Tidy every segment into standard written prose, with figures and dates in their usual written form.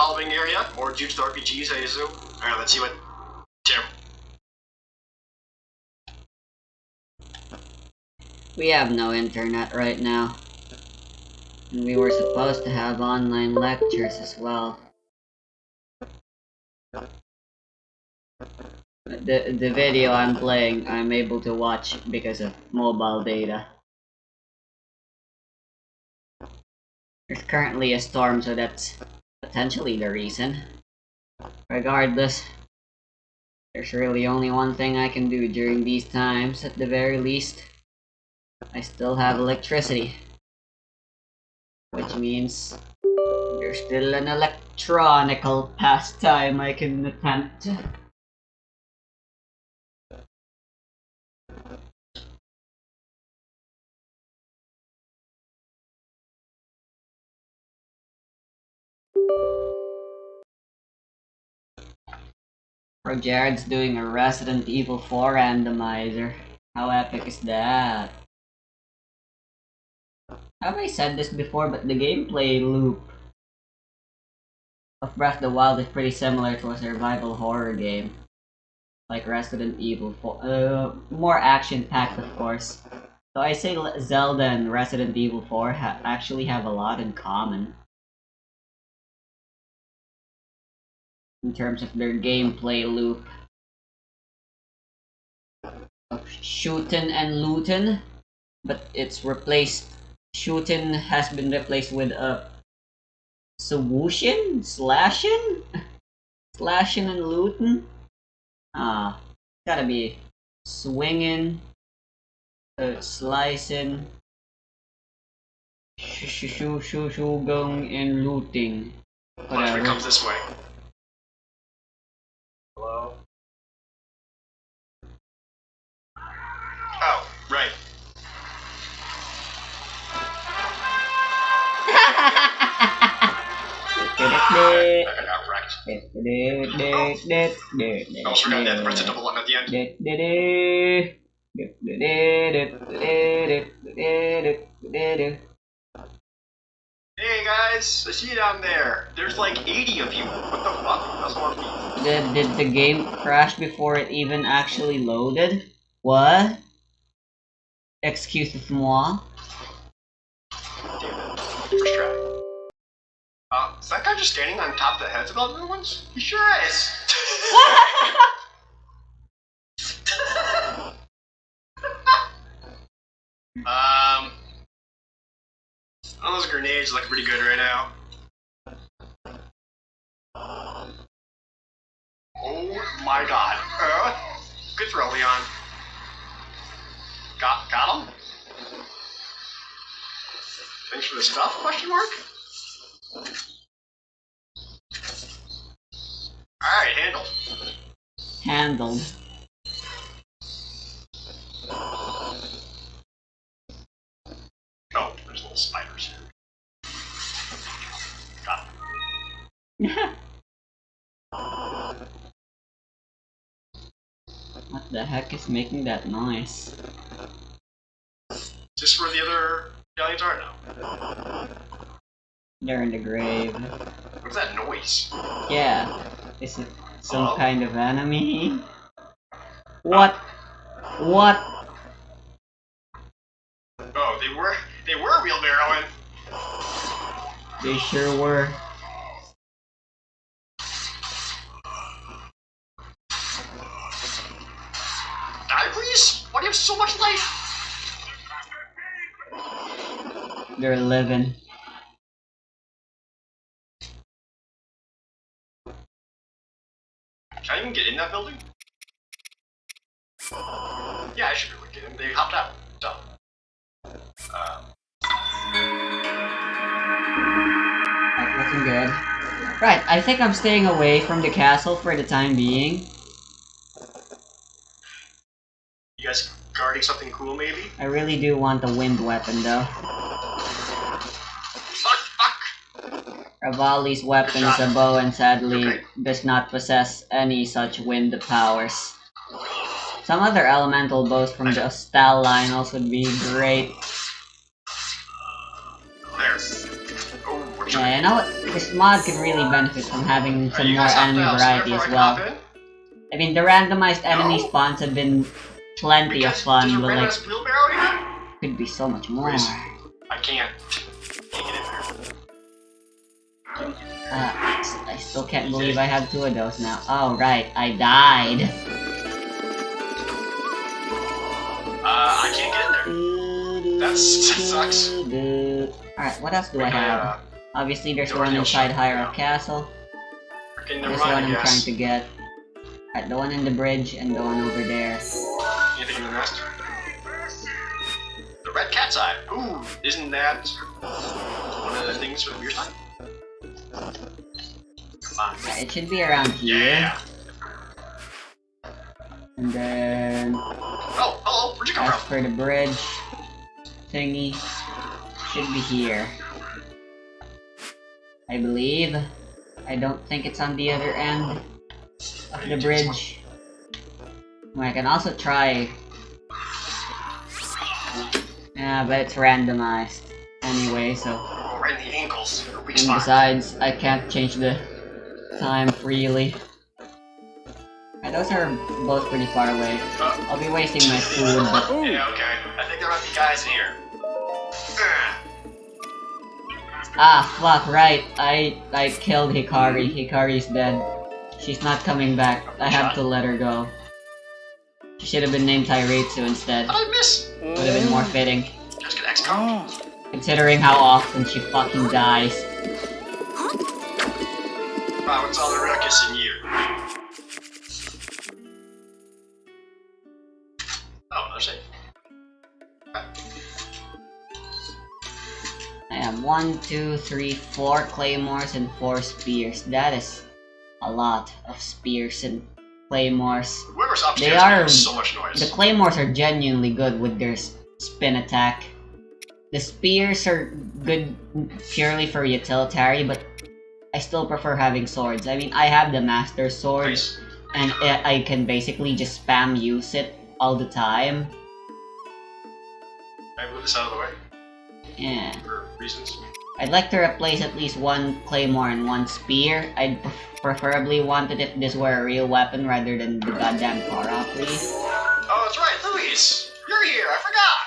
following area, more due to the RPGs, I assume. Alright, let's see what Tim. We have no internet right now. And we were supposed to have online lectures as well. The video I'm playing, I'm able to watch because of mobile data. There's currently a storm, so that's potentially the reason. Regardless, there's really only one thing I can do during these times, at the very least. I still have electricity. Which means there's still an electronical pastime I can attempt. Bro, Jared's doing a Resident Evil 4 randomizer. How epic is that? Have I said this before, but the gameplay loop of Breath of the Wild is pretty similar to a survival horror game. Like Resident Evil 4. More action-packed, of course. So I say Zelda and Resident Evil 4 actually have a lot in common. In terms of their gameplay loop. Of shootin' and lootin'. But it's replaced. Shootin' has been replaced with a swooshin'? Slashin'? Slashin' and lootin'? Gotta be swingin', slicing, going and looting. Punishment comes this way. Hello? Oh, right. I got wrecked. I almost forgot that press a double button at the end. Hey guys, I see you down there. There's like 80 of you. What the fuck? That's more people. Did the game crash before it even actually loaded? What? Excuse-moi? Damn it. First try. Is that guy just standing on top of the heads of all the other ones? He sure is. All those grenades look pretty good right now. Oh my god. Good throw, Leon. Got him? Thanks for the stuff, question mark? Alright, handled. Handled. Oh, there's little spiders here. Got them. What the heck is making that noise? Just where the other aliens are now. They're in the grave. What's that noise? Yeah. Is it some kind of enemy? What? What? Oh, they were wheelbarrowing. They sure were. Die, please? Why do you have so much life? They're living. Can I even get in that building? Yeah, I should be able to get in. They hopped out. Dumb. That's looking good. Right, I think I'm staying away from the castle for the time being. You guys guarding something cool, maybe? I really do want the wind weapon, though. Fuck! Revali's weapon is a bow and sadly does not possess any such wind powers. Some other elemental bows from the Ostal line also would be great. There. Oh, we're Yeah, you know what? This mod could really benefit from having some more enemy variety as well. I mean, the randomized enemy spawns have been plenty of fun, but like, could be so much more. I can't get in there. I still can't believe I have 2 of those now. Oh, right, I died. I can't get in there. That sucks. Alright, what else do I have? Obviously, there's one inside High Rock Castle. There's one I'm trying to get. Alright, the one in the bridge and the one over there. Anything in the nest? The red cat's eye. Ooh, isn't that one of the things from your side? Come on. Yeah, it should be around here. Yeah. And then... Oh, hello. Where'd you come as from? for the bridge thingy, should be here. I believe. I don't think it's on the other end of the bridge. I can also try. Yeah, but it's randomized anyway, so. Oh, right in the ankles. Weak And spot. besides, I can't change the time freely. Yeah, those are both pretty far away. I'll be wasting my food, but Yeah, okay. I think there might be guys in here. fuck, right. I killed Hikari. Hikari's dead. She's not coming back. I have to let her go. She should have been named Tairatsu instead. How'd I miss? Would have been more fitting, Just get XCOM. considering how often she fucking dies. Wow, it's all the ruckus in you. Oh, another save. I have 1, 2, 3, 4 claymores and 4 spears. That is a lot of spears and claymores. Whoever's upstairs They are- makes so much noise. The claymores are genuinely good with their spin attack. The spears are good purely for utilitarian, but I still prefer having swords. I mean, I have the Master Sword, Nice. and I can basically just spam use it all the time. Can I move this out of the way? Yeah. For reasons. I'd like to replace at least 1 claymore and 1 spear. I'd preferably want it if this were a real weapon rather than the goddamn Kara, please. Oh, that's right, Luis! You're here, I forgot!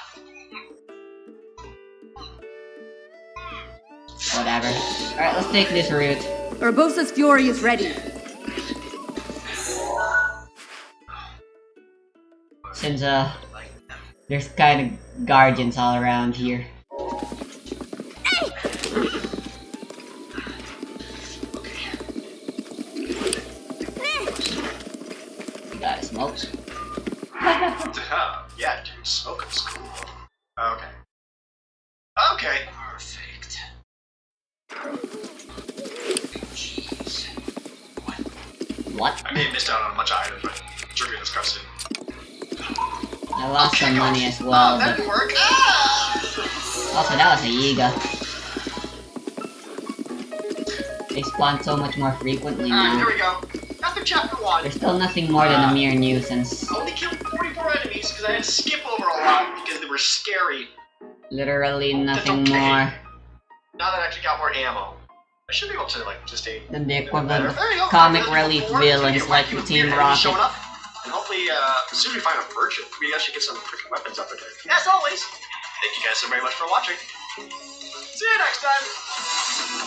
Whatever. Alright, let's take this route. Urbosa's fury is ready. Since, there's kind of guardians all around here. You got a smoke? Yeah, dude, smoking's cool. Okay. Okay. Perfect. Jeez. What? I may have missed out on a bunch of items, but during this cutscene. I lost some money as Oh, well, that but didn't work. Ah! also that was a Yiga. They spawn so much more frequently Alright, here now. we go. After chapter 1, They're still nothing more than a mere nuisance. I only killed 44 enemies because I had to skip over a lot because they were scary. Literally nothing okay. more Now that I actually got more ammo, I should be able to, like, just stay than the better. equivalent of There you go. comic There's relief before, villains so like you the get Team weird Rocket. enemies showing up, and hopefully, as soon as we find a virgin, we actually get some freaking weapons up in there. As always, thank you guys so very much for watching. See you next time!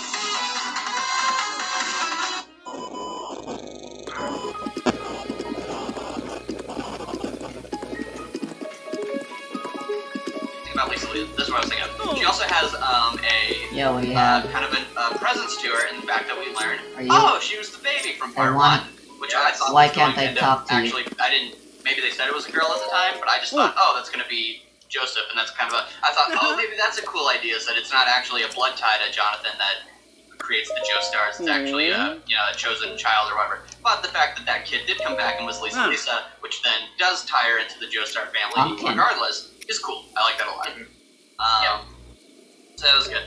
About Lisa, this is what I was thinking. She also has Yo, what do you have? kind of a presence to her in the fact that we learned. Are you? Oh, she was the baby from part want- 1, which I thought Why was can't going I to talk to you? actually, I didn't. Maybe they said it was a girl at the time, but I just thought, oh, that's going to be Joseph, and that's kind of a. I thought, oh, maybe that's a cool idea. So that it's not actually a blood tie to Jonathan that creates the Joestars. It's actually a a chosen child or whatever. But the fact that that kid did come back and was Lisa Lisa, which then does tie her into the Joestar family, Pumpkin. regardless, is cool. I like that a lot. So that was good.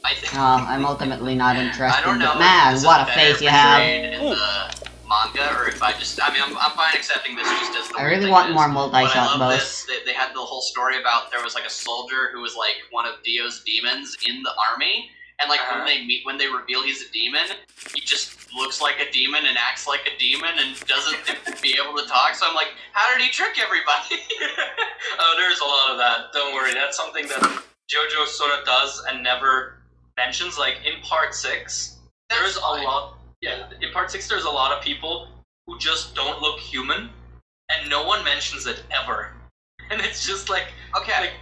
I think. I'm ultimately not interested, I don't know. but man, if this what is a better face you have. portrayed in the manga, or if I just. I mean, I'm fine accepting this just as the. I weird really thing want it is. more But multi-shot I love bows. this. They had the whole story about there was like a soldier who was like one of Dio's demons in the army, And like when they reveal he's a demon, he just looks like a demon and acts like a demon and doesn't be able to talk. So I'm like, how did he trick everybody? Oh, there's a lot of that. Don't worry, that's something that JoJo sort of does and never mentions. Like in part 6, there's a lot. Yeah, in part 6, there's a lot of people who just don't look human, and no one mentions it ever. And it's just like, okay, like,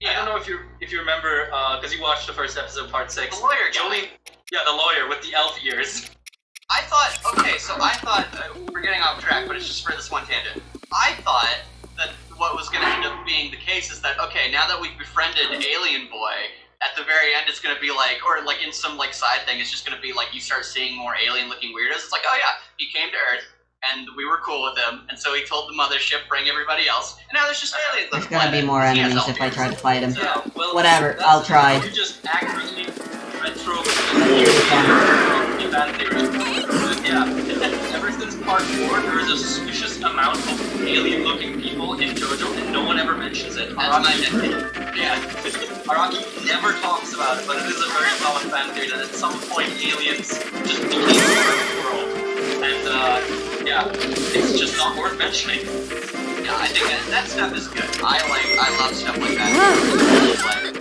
I don't know if you remember, because you watched the first episode of part 6. The lawyer guy. Jolie, yeah, the lawyer with the elf ears. I thought, we're getting off track, but it's just for this one tangent. I thought that what was going to end up being the case is that, okay, now that we've befriended Alien Boy, at the very end it's going to be like, or like in some like side thing, it's just going to be like you start seeing more alien-looking weirdos. It's like, oh yeah, he came to Earth, and we were cool with him, and so he told the mothership, bring everybody else, and now there's just aliens. There's gonna be more enemies if I try to fight him. Yeah, well, whatever, I'll try. You just accurately retro yeah, ever since part 4, there is a suspicious amount of alien-looking people in JoJo, and no one ever mentions it. That's my nitpick. Yeah. Araki never talks about it, but it is a very common fan theory that at some point aliens just became the world. And, yeah, it's just not worth mentioning. Yeah, I think that stuff is good. I love stuff like that.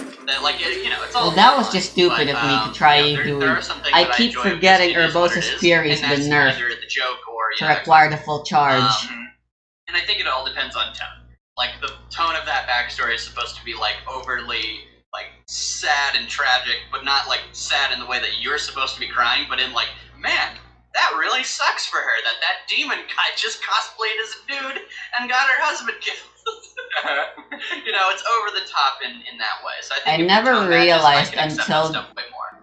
Like, you know, it's all. Well, that was just stupid of me to try doing. I keep forgetting Urbosa's Fury has been nerfed to require the full charge. And I think it all depends on tone. Like, the tone of that backstory is supposed to be, like, overly, like, sad and tragic, but not, like, sad in the way that you're supposed to be crying, but in, like, man, that really sucks for her that demon guy just cosplayed as a dude and got her husband killed. You know, it's over the top in that way. So I think never realized until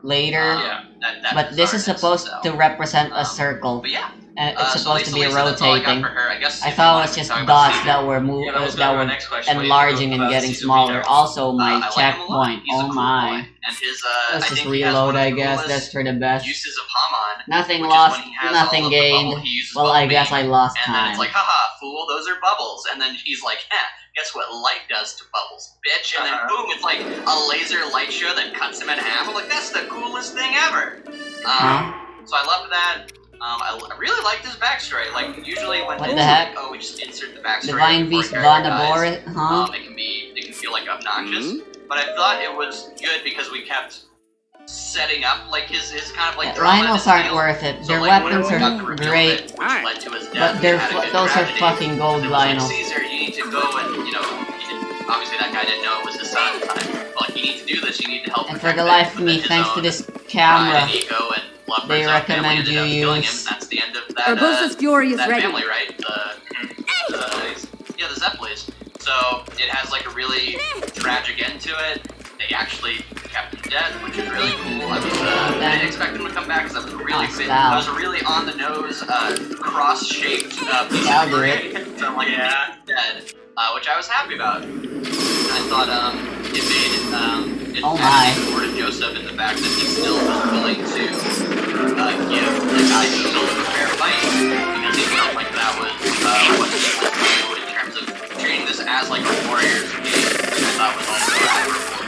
later, that but this is supposed to represent a circle. But yeah. And it's supposed to be Lisa, that's all I got rotating. for her. I thought it was just dots that were enlarging and getting smaller. Also, my checkpoint. Oh my. And his, let's just reload, I guess. That's for the best. Uses of Hamon. Nothing lost, nothing gained. Well, I guess I lost time. And then time. it's like, haha, fool, those are bubbles. And then he's like, guess what light does to bubbles, bitch? And then boom, it's like a laser light show that cuts him in half. I'm like, that's the coolest thing ever. So I loved that. I really liked his backstory. Like, usually when what the heck? We just insert the backstory. Divine Beast Vonabor, huh? It can feel like obnoxious. But I thought it was good because we kept setting up like his kind of like drama. Rhinos aren't worth it. Their weapons are great, but those are fucking gold Rhinos. Caesar, you need to go and, you know, obviously that guy didn't know it was his son at the time. But like, you need to do this, you need to help. And for the life of me, thanks to this camera, they recommend you use. That's the end of that. Urbosa's Fury is ready. Family, right? The Zeppelis. So it has like a really tragic end to it. They actually kept him dead, which is really cool. I didn't expect him to come back because that was really big. That was a really on the nose, cross-shaped piece of gray. So I'm like, yeah, dead. Which I was happy about. I thought it made it supported Joseph in the fact that he still was willing to give the guy still a fair fight because he felt like that was what he wanted to do in terms of treating this as like a warrior's game, which I thought was also admirable.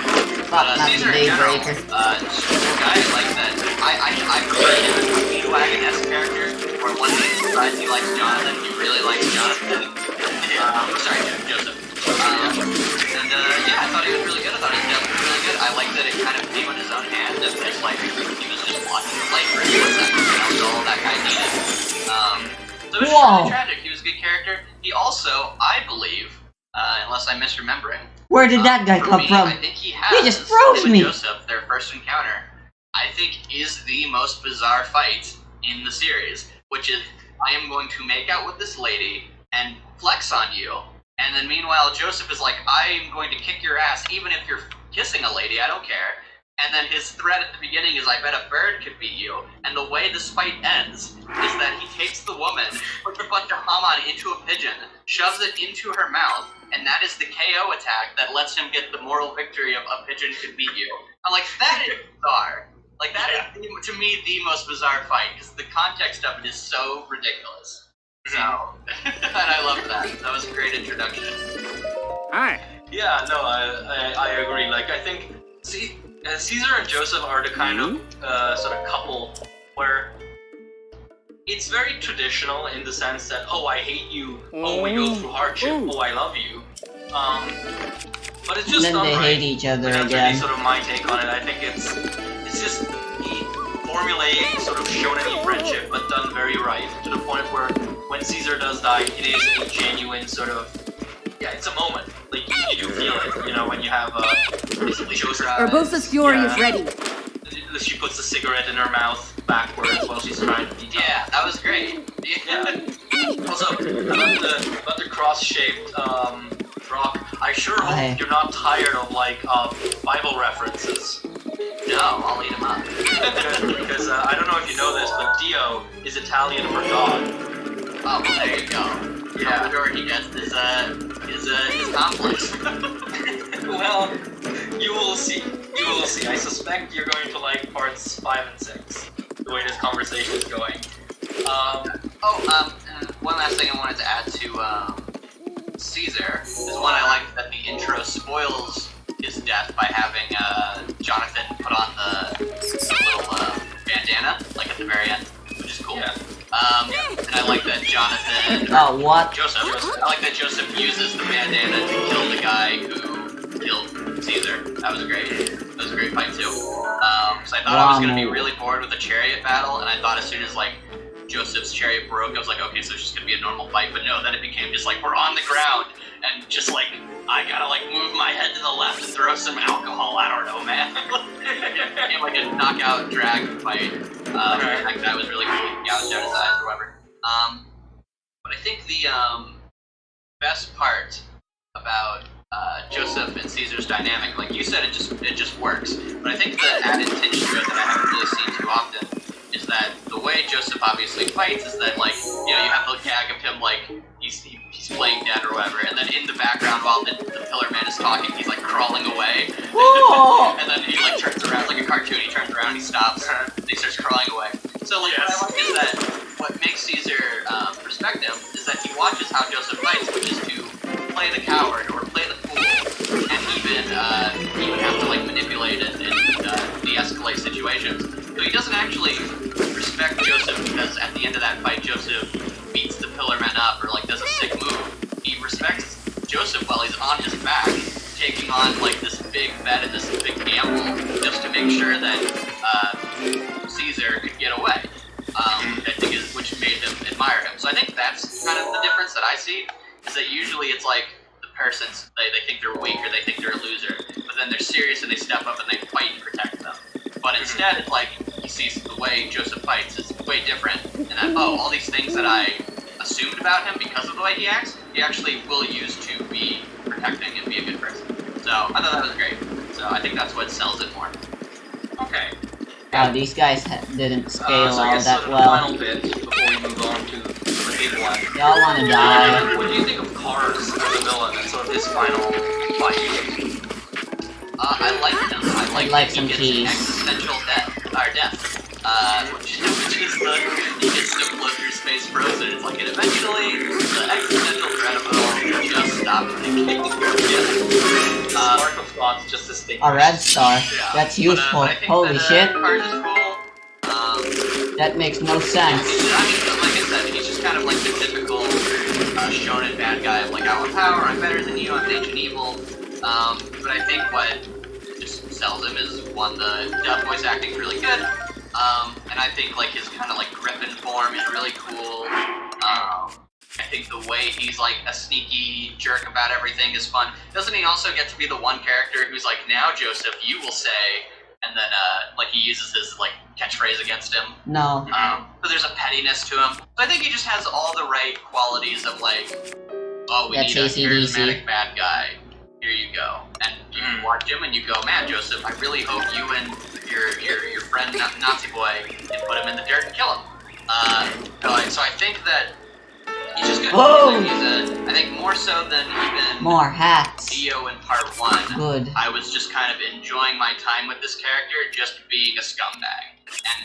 Caesar in general, guy like that. I prefer him as a G-Wagon-esque character, where one day he decides he likes Jonathan, he really likes Jonathan. Sorry, Joseph. And yeah, I thought he was really good. I thought his death was really good. I liked that it kind of came in his own hand, and just like he was just watching the light for a split second. That was all that guy needed. So it was really tragic. He was a good character. He also, I believe, unless I'm misremembering. Where did that guy come from? I think he just froze me. Joseph, their first encounter, I think is the most bizarre fight in the series, which is I am going to make out with this lady and flex on you, and then meanwhile Joseph is like, I am going to kick your ass even if you're kissing a lady, I don't care. And then his threat at the beginning is, I bet a bird could beat you. And the way this fight ends is that he takes the woman, puts a bunch of Hamon into a pigeon, shoves it into her mouth, and that is the KO attack that lets him get the moral victory of a pigeon could beat you. I'm like, that is bizarre. Like, that is, to me, the most bizarre fight, because the context of it is so ridiculous. So, and I love that. That was a great introduction. Hi. Yeah, no, I agree. Like, I think, see, Caesar and Joseph are the kind of sort of couple where it's very traditional in the sense that, oh, I hate you, oh, we go through hardship, oh, I love you. But it's just Then not they right. hate each other That's again. really sort of my take on it. I think it's just the formulaic sort of shonen friendship, but done very right, to the point where when Caesar does die, it is a genuine sort of, yeah, it's a moment. Like, you do feel it, you know, when you have basically Joseph. Urbosa's fury is ready. She puts the cigarette in her mouth backwards while she's trying to detox. Yeah, that was great. Yeah. Also, about the cross-shaped rock, I sure hope you're not tired of, like, Bible references. No, I'll eat him up. Because I don't know if you know this, but Dio is Italian for God. Oh, well, there you go. Yeah. The he gets his complex. Well, you will see. You will see. I suspect you're going to like parts 5 and 6, the way this conversation is going. One last thing I wanted to add to Caesar is one I like that the intro spoils his death by having Jonathan put on the little bandana, like at the very end, which is cool. Yeah. And I like that Jonathan. Oh, what? Joseph. I like that Joseph uses the bandana to kill the guy who killed Caesar. That was great. That was a great fight too. So I thought I was gonna be really bored with a chariot battle, and I thought as soon as like Joseph's chariot broke, I was like, okay, so it's just gonna be a normal fight. But no, then it became just like we're on the ground, and just like I gotta like move my head to the left and throw some alcohol. I don't know, man. It became like a knockout drag fight. That guy was really cool. Gouged out his eyes or whatever. But I think the best part about Joseph and Caesar's dynamic, like you said, it just works. But I think the added tinge to it that I haven't really seen too often is that the way Joseph obviously fights is that, like, you know, you have the gag of him like he's playing dead or whatever, and then in the background while the Pillar Man is talking, he's like crawling away. And then he like turns around like a cartoon. He turns around, he stops, and he starts crawling away. So like what I like is that what makes Caesar respect him is that he watches how Joseph fights, which is to play the coward or play the fool, and even have to like manipulate and de-escalate situations. So he doesn't actually respect Joseph because at the end of that fight, Joseph beats the Pillar Men up or like does a sick move. He respects Joseph while he's on his back, taking on like this big bet and this big gamble just to make sure that Caesar could get away. I think is which made him admire him. So I think that's kind of the difference that I see, is that usually it's like the person's they think they're weak or they think they're a loser, but then they're serious and they step up and they fight and protect them. But instead, it's like he sees the way Joseph fights is way different, and that all these things that I assumed about him because of the way he acts, he actually will use to be protecting and be a good person. So I thought that was great. So I think that's what sells it more. Okay. Wow, these guys didn't scale So I all guess that the well. final bit before we move on to the big one. Y'all wanna die. What do you think of Cars as a villain and sort of his final fight? I like him. I like that some he gets keys. existential death. Which is he gets to float through space frozen. It's like, and eventually the existential dread of it all just stops thinking. Spark of thoughts just distinguished. A red star. Yeah. That's useful. But I think Holy that, shit. Cars is cool. That makes no sense. I mean, like I said, he's just kind of like the typical shonen bad guy of like, I want power, I'm better than you, I'm ancient evil. But I think what just sells him is, one, the dub voice acting is really good, and I think like his kind of like Griffin form is really cool. I think the way he's like a sneaky jerk about everything is fun. Doesn't he also get to be the one character who's like, now Joseph, you will say, and then like he uses his like catchphrase against him. No. So there's a pettiness to him. So I think he just has all the right qualities of like, oh, we That's need a AC/DC. charismatic bad guy. Here you go. And you watch him and you go, man, Joseph, I really hope you and your friend Nazi boy can put him in the dirt and kill him. So I think that he's just good. Whoa! I think more so than even More hats. Dio in part 1. Good. I was just kind of enjoying my time with this character, just being a scumbag,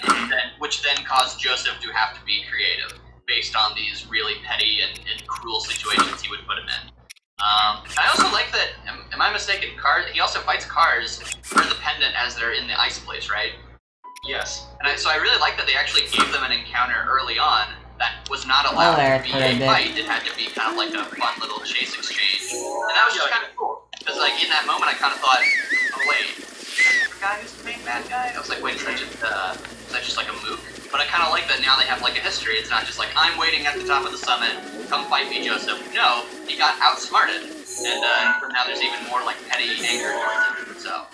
and then which then caused Joseph to have to be creative based on these really petty and cruel situations he would put him in. I also like that. Am I mistaken? He also fights cars for the pendant as they're in the ice place, right? Yes. And so I really like that they actually gave them an encounter early on that was not allowed to be a fight. It had to be kind of like a fun little chase exchange, and that was just kind of cool. Because like in that moment, I kind of thought, oh wait, is that the guy who's the main bad guy? I was like, wait, is that just like a mook? But I kind of like that now they have like a history. It's not just like I'm waiting at the top of the summit, come fight me, Joseph. No, he got outsmarted, and now there's even more like petty anger towards him. So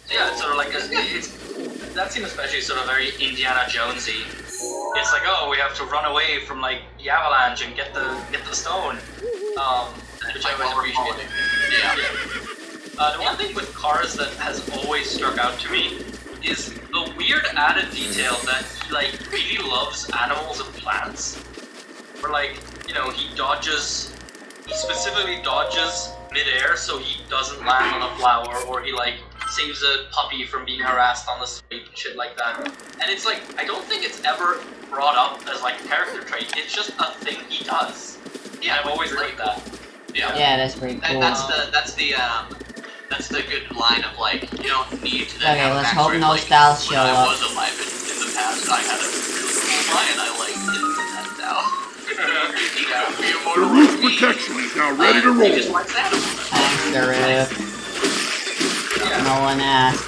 yeah, it's sort of like that scene especially is sort of very Indiana Jonesy. It's like, oh, we have to run away from like the avalanche and get the stone. which I always appreciated. Yeah. The one thing with cars that has always struck out to me is the weird added detail that he like really loves animals and plants. Where like, you know, he specifically dodges midair so he doesn't land on a flower, or he like saves a puppy from being harassed on the street and shit like that. And it's like, I don't think it's ever brought up as like a character trait, it's just a thing he does. Yeah, I've always liked that. Yeah, that's pretty cool. That's the good line of like, you don't need to Okay, have a let's hope backstory, no like, styles show when up. I was alive in the past, I had a really cool line I liked it, and now you gotta be immortal Roof like me. protection is now ready to roll. He just likes animals. Thanks, Garip. No one asked.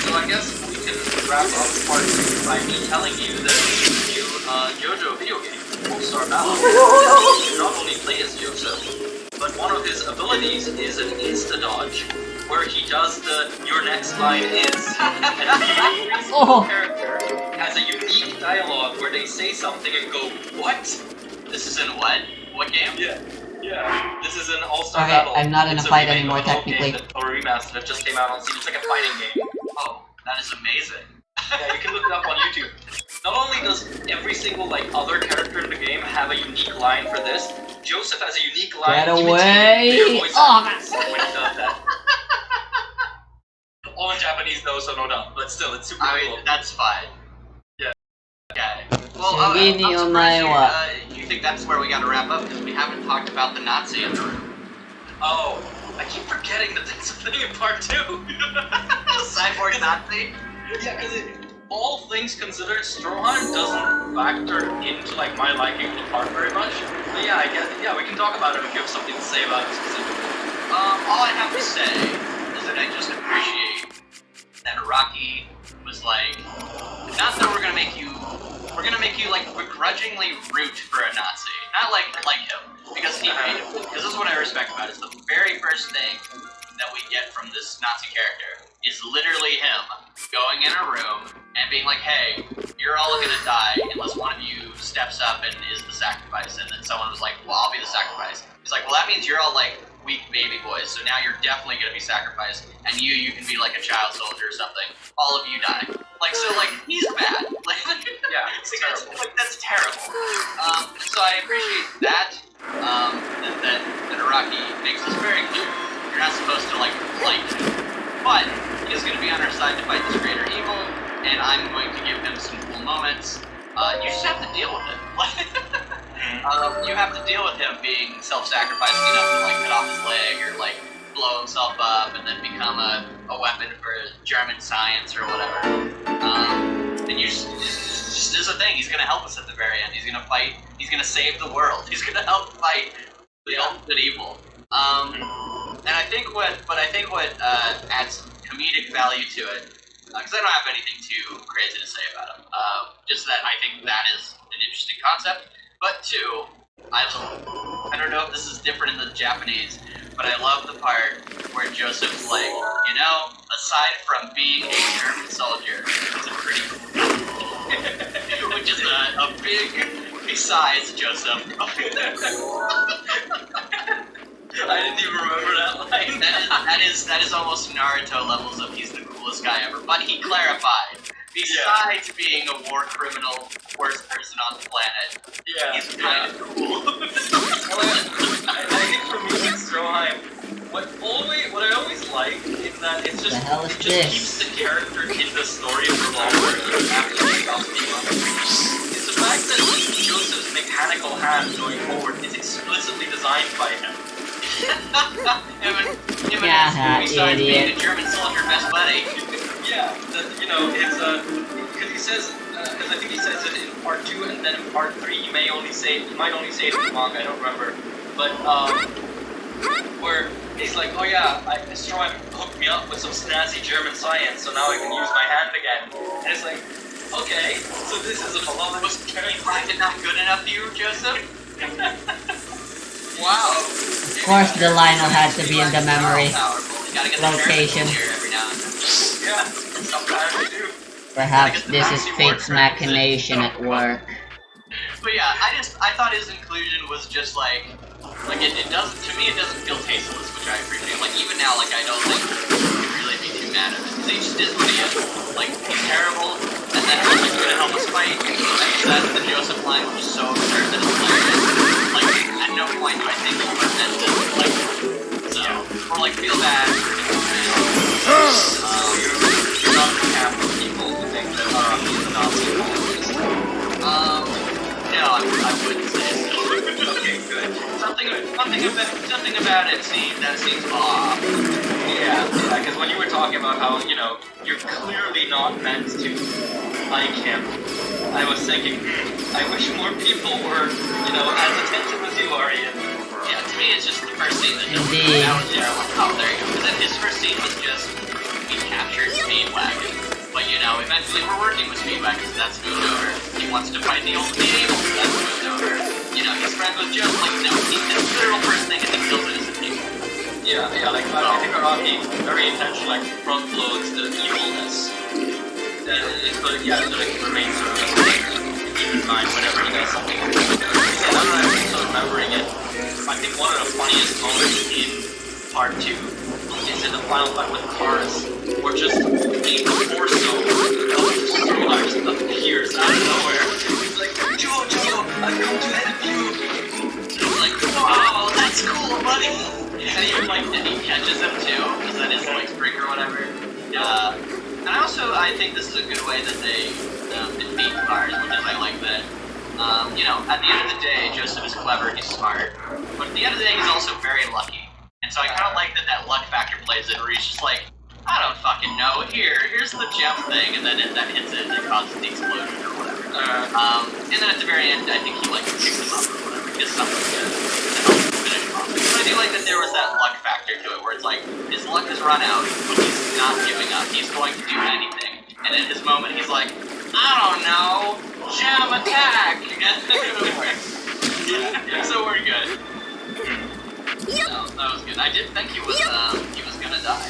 So I guess we can wrap up part 2 by me telling you that the new JoJo video game will start out. You not only play as Joseph, but one of his abilities is an insta-dodge, where he does your next line is, and every single character has a unique dialogue where they say something and go, what? This is in what? What game? Yeah. This is an All-Star Okay, Battle. I'm not in It's a fight remake anymore, of an old technically. game or a remaster that just came out on Steam. It's like a fighting game. Oh, that is amazing. Yeah, you can look it up on YouTube. Not only does every single like other character in the game have a unique line for this, Joseph has a unique line. Get imitating away! their voice Oh, actors when he does that. All in Japanese though, so no doubt. But still, it's super cool. That's fine. Yeah. Okay. Well, I'm surprised you think that's where we gotta wrap up, because we haven't talked about the Nazi in the room. Oh, I keep forgetting that that's a thing in part 2. The cyborg Nazi? Yeah, because all things considered, Stroheim doesn't factor into like my liking of the part very much. But yeah, I guess we can talk about it if you have something to say about it specifically. All I have to say is that I just appreciate that Araki was like, not that we're gonna make you like begrudgingly root for a Nazi, not like him, because he made him. Because this is what I respect about it. It's the very first thing that we get from this Nazi character is literally him going in a room and being like, hey, you're all gonna die unless one of you steps up and is the sacrifice. And then someone was like, well, I'll be the sacrifice. He's like, well, that means you're all like weak baby boys, so now you're definitely gonna be sacrificed, and you can be like a child soldier or something. All of you die. Like, so like, he's bad. Like, yeah, it's terrible. That's terrible. So I appreciate that, that Araki makes this very clear. You're not supposed to like him. But he's going to be on our side to fight this greater evil, and I'm going to give him some cool moments. You just have to deal with it. You have to deal with him being self-sacrificing enough to like cut off his leg or like blow himself up and then become a weapon for German science or whatever. And you just there's a thing. He's going to help us at the very end. He's going to fight. He's going to save the world. He's going to help fight the ultimate evil. And I think what adds some comedic value to it, because I don't have anything too crazy to say about him, just that I think that is an interesting concept. But two, I don't know if this is different in the Japanese, but I love the part where Joseph's like, you know, aside from being a German soldier, he's a pretty cool guy. Which is a big besides Joseph. I didn't even remember that line. That is almost Naruto levels of he's the coolest guy ever. But he clarified, besides being a war criminal, worst person on the planet, he's kind of cool. I think for me with Stroheim, what I always like is that it just keeps the character in the story for longer even after he stops being on the screen. It's the fact that Joseph's mechanical hand going forward is explicitly designed by him. him and Yeah, his movie signs being idiot. a German soldier best buddy. Yeah, you know, it's because he says, because I think he says it in part 2, and then in part 3 he might only say it in the manga, I don't remember, but where he's like, oh yeah, Stroheim hooked me up with some snazzy German science, so now I can use my hand again. And it's like, okay, so this is a beloved Is it not good enough for you, Joseph? Wow. Of course, the Lionel had to be in the memory location. Yeah, sometimes we do. Perhaps this is fate's machination at work. But yeah, I thought his inclusion was just like it doesn't, to me it doesn't feel tasteless, which I appreciate. Like even now, like I don't think you can really be too mad at it. He just is what he is. Like he's terrible, and then he's like gonna help us fight. And he says the Joseph line, which is so absurd that it's hilarious. Like at no point do I think he was meant to like so or like feel bad. You're not the half of people who think that he's a Nazi communist. No, I wouldn't say so. Okay, good. Something about it seems off. Yeah, because when you were talking about how, you know, you're clearly not meant to like him, I was thinking, I wish more people were, you know, as attentive as you are, Ian. Yeah, to me it's just the first scene that just Indeed. oh, there you go. Because then his first scene was just, he captured Speedwagon. But you know, eventually we're working with Speedwagon, so that's moved over. He wants to fight the ultimate evil, so that's moved over. You know, he's friends with Joe, like, no, his literal first thing is he kills innocent people. Yeah, like, I think Araki very intentionally, like, front loads the evilness. But yeah, so like, it remains sort of keep in mind whenever he does something. Yeah, now that I'm sort of remembering it, I think one of the funniest moments in part 2 is in the final fight with Cars, where just the torso of Stroheim just appears out of nowhere. He's like, Jojo, I've come to help you. It's like, wow, that's cool, buddy. And even like, and he catches him too, because that is like Spring or whatever. And I think this is a good way that they defeat Cars, which is I like that. You know, at the end of the day, Joseph is clever, he's smart, but at the end of the day, he's also very lucky. And so I kind of like that luck factor plays in, where he's just like, I don't fucking know. Here's the gem thing, and then that hits it, and it causes the explosion or whatever. And then at the very end, I think he like picks him up or whatever, he does something to help him finish him off. But I do like that there was that luck factor to it, where it's like his luck has run out, but he's not giving up. He's going to do anything. And in his moment, he's like, I don't know, gem attack. So we're good. No, that was good. I did think he was gonna die.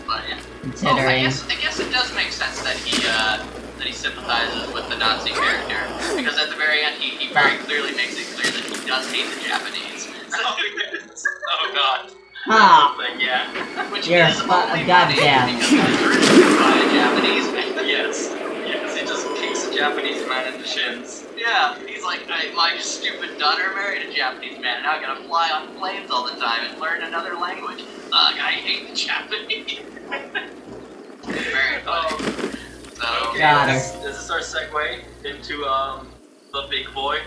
But yeah. Considering. I guess it does make sense that he sympathizes with the Nazi character, because at the very end he very clearly makes it clear that he does hate the Japanese. Oh god. Ah, Yeah. Which you're is only goddamn. because you're by a Japanese man. Yes, he just kicks a Japanese man in the shins. Yeah, he's like, my stupid daughter married a Japanese man, now I gotta fly on planes all the time and learn another language. Ugh, I hate the Japanese. Very funny. So, Okay, Got is this our segue into the big boy?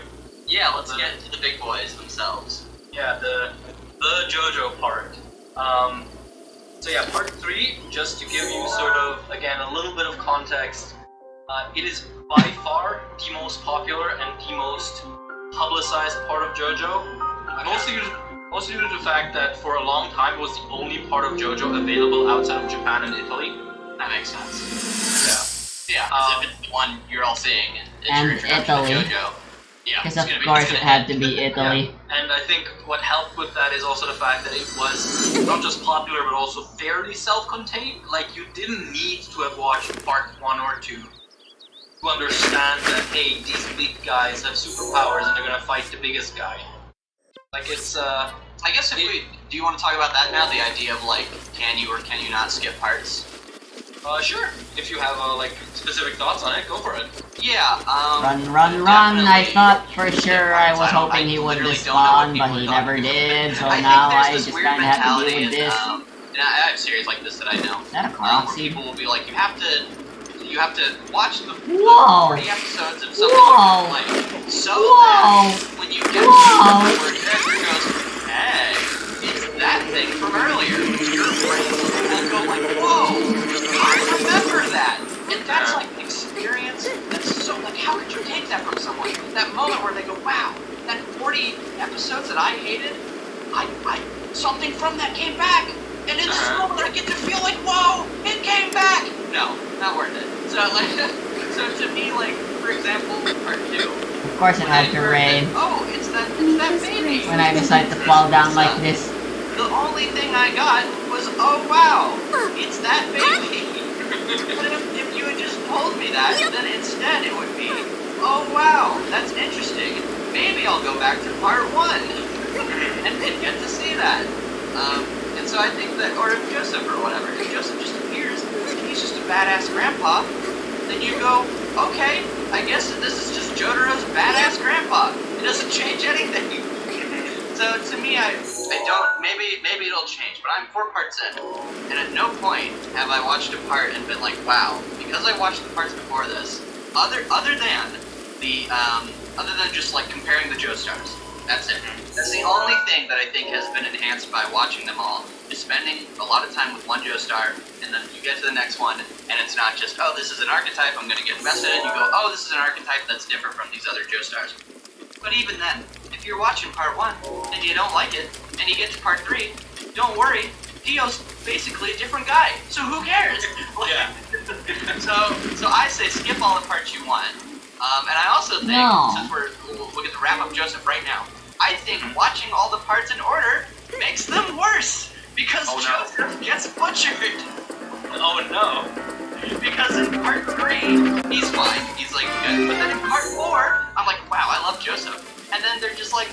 yeah, let's get to the big boys themselves. Yeah, the JoJo part. So yeah, part 3, just to give you sort of, again, a little bit of context, it is by far the most popular and the most publicized part of JoJo. Mostly due to the fact that for a long time it was the only part of JoJo available outside of Japan and Italy. That makes sense. Yeah, if it's the one you're all seeing, it's And your introduction to Italy. JoJo. Yeah, because it's of gonna be- course it's it gonna- had to be Italy. Yeah. And I think what helped with that is also the fact that it was not just popular but also fairly self-contained. Like, you didn't need to have watched part 1 or 2 to understand that, hey, these big guys have superpowers and they're gonna fight the biggest guy. Like, it's I guess do you want to talk about that now? The idea of like, can you or can you not skip parts? Sure. If you have like specific thoughts on it, go for it. Yeah. Run! I thought for sure I was hoping he would respond, but he never did. So now I just kind of have to deal with this. And I have series like this that I know. Is that a Where car seat? people will be like, you have to watch the Whoa. 40 episodes of something Whoa. like so Whoa. that when you get to Whoa. where the character goes, thing from earlier. Your brain will go like, whoa, I remember that. And that's like an experience that's so, like, how could you take that from someone? That moment where they go, wow, that 40 episodes that I hated, something from that came back. And in this moment, I get to feel like, whoa, it came back. No, not worth it. So, like, so to me, like, for example, part 2. Of course it had to rain. Oh, it's that baby. When I decided to fall down like this. The only thing I got was, oh wow, it's that baby. But if you had just told me that, then instead it would be, oh wow, that's interesting. Maybe I'll go back to part 1 and get to see that. And so I think that, or if Joseph or whatever, if Joseph just appears and he's just a badass grandpa, then you go, okay, I guess this is just Jotaro's badass grandpa. It doesn't change anything. So to me, I don't, maybe it'll change, but I'm 4 parts in, and at no point have I watched a part and been like, wow, because I watched the parts before this, other than just like comparing the Joestars. That's it. That's the only thing that I think has been enhanced by watching them all, is spending a lot of time with one Joestar, and then you get to the next one, and it's not just, oh, this is an archetype, I'm gonna get invested in, you go, oh, this is an archetype that's different from these other Joestars. But even then, if you're watching part 1, and you don't like it, and you get to part 3, don't worry, Dio's basically a different guy, so who cares? Yeah. So I say skip all the parts you want. And I also think, since we're going to wrap up Joseph right now, I think watching all the parts in order makes them worse, because Joseph gets butchered. Oh no. Because in part 3, he's fine, he's like good, but then in part 4, I'm like, wow, I love Joseph. And then they're just like,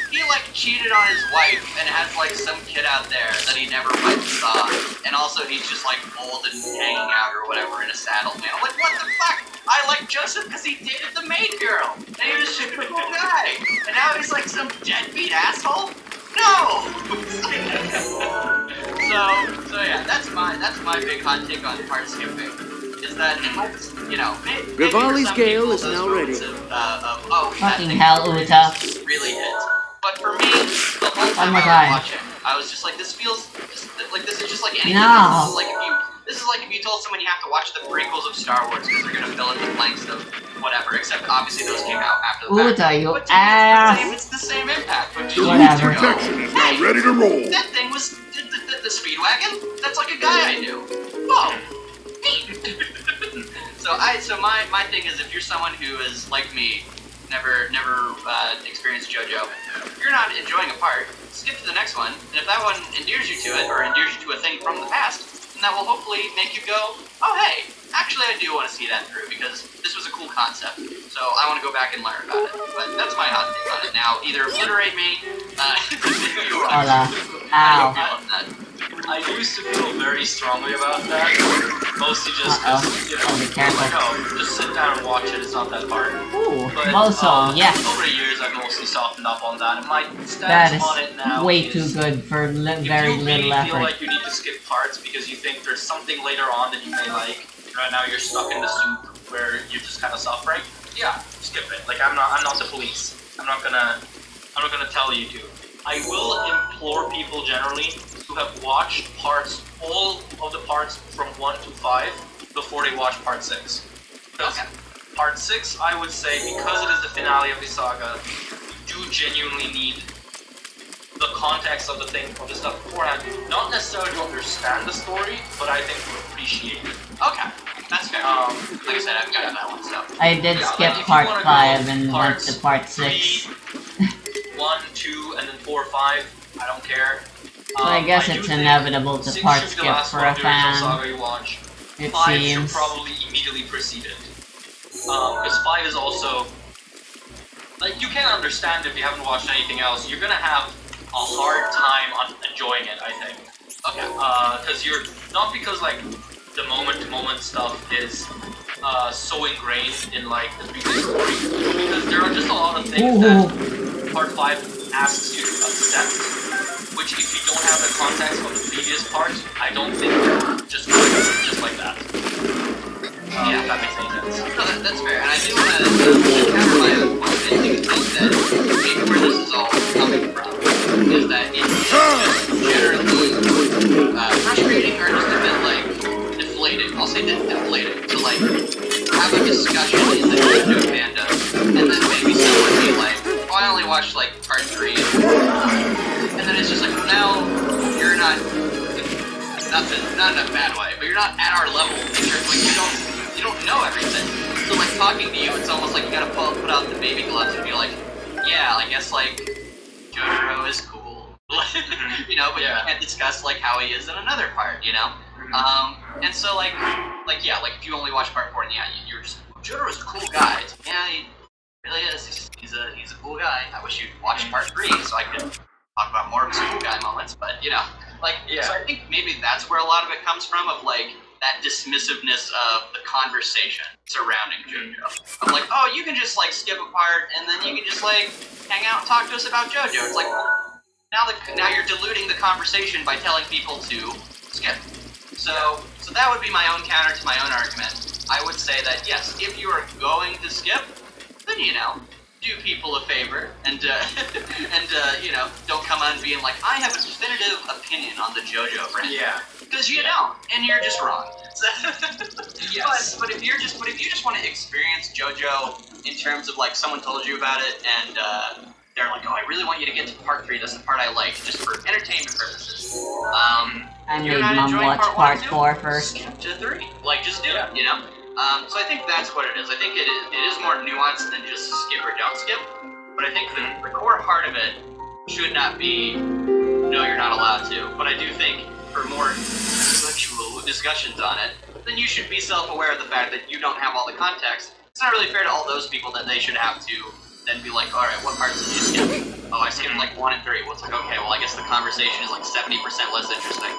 he like cheated on his wife and has like some kid out there that he never went and saw. And also he's just like old and hanging out or whatever in a saddle. Man, I'm like, what the fuck? I like Joseph because he dated the maid girl. And he was just a cool guy. And now he's like some deadbeat asshole? No! So yeah, that's my big hot take on part skipping. Is that it might, you know, maybe Rivali's for some Gale people, is those now moments ready. Fucking hell, Uta. really hits. But for me, the whole time more I time. was watching, I was just like, this feels like this is just like anything. No. This is like if you told someone you have to watch the prequels of Star Wars because they're gonna fill in the blanks of whatever. Except obviously those came out after the fact. Uta, you But to me, ass. it's the same impact. But The Whatever. Roost protection is now ready to roll. that thing was the Speedwagon. That's like a guy I knew. Whoa, neat. So my thing is, if you're someone who is like me, never experienced JoJo, if you're not enjoying a part, skip to the next one. And if that one endears you to it, or endears you to a thing from the past, then that will hopefully make you go, oh hey, actually I do want to see that through because this was a cool concept. So I want to go back and learn about it. But that's my hot take on it. Now, either obliterate me, Hola. Ow. I used to feel very strongly about that, mostly just because, you know, Oh, be careful. like, oh, just sit down and watch it, it's not that hard. Ooh, But, also, yes. over the years, I've mostly softened up on that, and my That stance on it now is way is, too good for very if you little really feel effort. like you need to skip parts because you think there's something later on that you may like, right now you're stuck in the soup where you're just kind of suffering, yeah, skip it. Like, I'm not the police. I'm not gonna tell you to. I will implore people generally who have watched all of the parts from 1 to 5 before they watch part 6. Because part 6, I would say, because it is the finale of the saga, you do genuinely need the context of the stuff beforehand. Not necessarily to understand the story, but I think to appreciate it. Okay, that's fair. Like I said, I've got that one, so. I did Yeah, skip like, if you part wanna 5 go and went parts to part 6. 3, 1, 2, and then 4, 5. I don't care. So I guess do it's think inevitable to 6 part should be the skip last for one a of the original fan. saga you watch. It 5 seems. should probably immediately precede it. Because 5 is also... Like, you can't understand if you haven't watched anything else. You're gonna have a hard time on enjoying it, I think. Okay. Because you're... Not because, like, the moment-to-moment stuff is so ingrained in, like, the previous story. Because there are just a lot of things that Part 5 asks you to accept. Which, if you don't have the context of the previous part, I don't think just like that. If that makes any sense. No, that's fair, and I do want to counter my own point. I think that maybe where this is all coming from is that it's just generally watched like part 3, and then it's just like, well, now you're not in a bad way, but you're not at our level. Like you don't know everything. So like talking to you, it's almost like you gotta put out the baby gloves and be like, yeah, I guess like Jotaro is cool, you know, but you can't discuss like how he is in another part, you know. And so like yeah, like if you only watch part 4, and yeah, you're just Jotaro's a cool guy. Yeah, he really is. He's a cool guy. I wish you'd watch part 3 so I could talk about more of his cool guy moments, but you know, like, so I think maybe that's where a lot of it comes from, of like that dismissiveness of the conversation surrounding JoJo. Of like, oh, you can just like skip a part and then you can just like hang out and talk to us about JoJo. It's like, now you're diluting the conversation by telling people to skip. So that would be my own counter to my own argument. I would say that yes, if you are going to skip, then you know, do people a favor and you know, don't come on being like, I have a definitive opinion on the JoJo brand. Yeah. Because you don't, and you're just wrong. Yes. But if you just want to experience JoJo in terms of like someone told you about it and they're like, oh, I really want you to get to part 3. That's the part I like, just for entertainment purposes. I you're made not Mom enjoying watch part part 1 4 first. skip to 3. Like, just do it, you know? So I think that's what it is. I think it is more nuanced than just skip or don't skip. But I think the core heart of it should not be, no, you're not allowed to. But I do think for more intellectual discussions on it, then you should be self-aware of the fact that you don't have all the context. It's not really fair to all those people that they should have to then be like, alright, what parts did you skip? Oh, I skipped like 1 and 3. Well, it's like, okay, well, I guess the conversation is like 70% less interesting.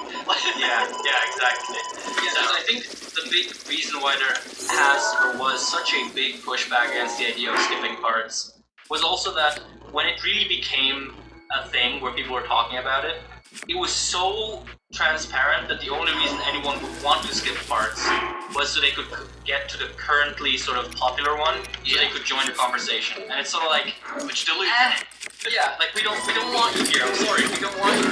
Yeah, exactly. Yeah, so I think the big reason why there has or was such a big pushback against the idea of skipping parts was also that when it really became a thing where people were talking about it, it was so transparent that the only reason anyone would want to skip parts was so they could get to the currently sort of popular one, so they could join the conversation. And it's sort of like, which dilutes yeah, like we don't want you here. I'm sorry, we don't want you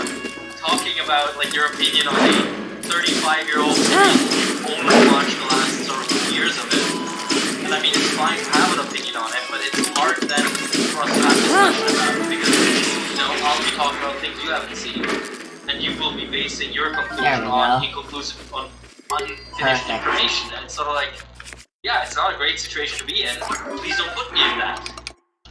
talking about like your opinion on a 35-year-old who only watched the last sort of years of it. And I mean, it's fine to have an opinion on it, but it's hard then for us to have discussion about it because, you know, I'll be talking about things you haven't seen, and you will be basing your conclusion on unfinished information. And it's sort of like, yeah, it's not a great situation to be in. Please don't put me in that.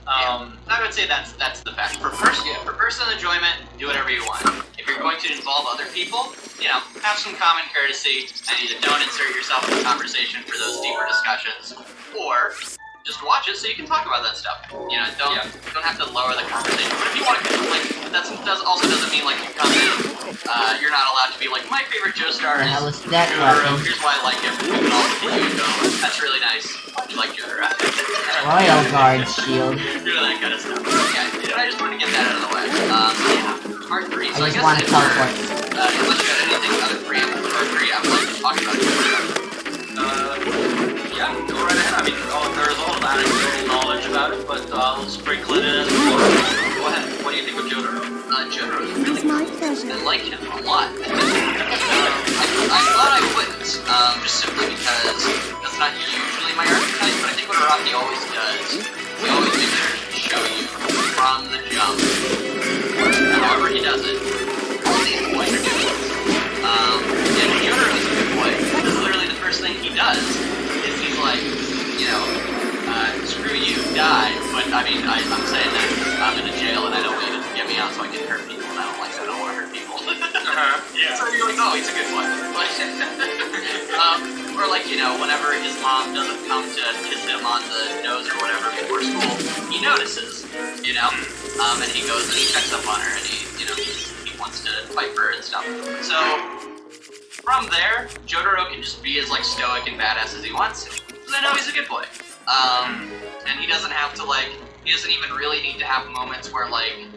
I would say that's the fact. For personal enjoyment, do whatever you want. If you're going to involve other people, you know, have some common courtesy and either don't insert yourself in the conversation for those deeper discussions, or just watch it so you can talk about that stuff. You know, don't have to lower the conversation. But if you want to, like, doesn't mean like you come in, you're not allowed to be like, my favorite Joestar is Jotaro. Here's why I like him. And all the people you go, that's really nice. You like Jotaro. Royal Guard shield. Do that kind of stuff. Yeah, but I just wanted to get that out of the way. Yeah, part 3. So I just guess want to teleport. Unless you got anything other preamble part 3, I would like to talk about Jotaro. Yeah, go right ahead. I mean, there's a lot of anecdotal knowledge about it, but I'll sprinkle it in as well. Go ahead. What do you think of Jotaro? Jotaro is really cool. I like him a lot. I thought I wouldn't, just simply because that's not usually my archetype, but I think what Araki always does, he always makes sure to show you from the jump. However he does it, all these boys are good ones. And Jotaro is a good boy, because literally the first thing he does is he's like, you know, screw you, die. But I mean, I'm saying that I'm in a jail and I don't want you to get me out so I can hurt people, and I don't want to hurt people. Yeah. So you're like, oh, he's a good boy. Or like, you know, whenever his mom doesn't come to kiss him on the nose or whatever before school, he notices, you know, and he goes and he checks up on her and he, you know, he wants to fight for her and stuff. So from there, Jotaro can just be as like stoic and badass as he wants to, because I know he's a good boy. And he doesn't have to like, he doesn't even really need to have moments where like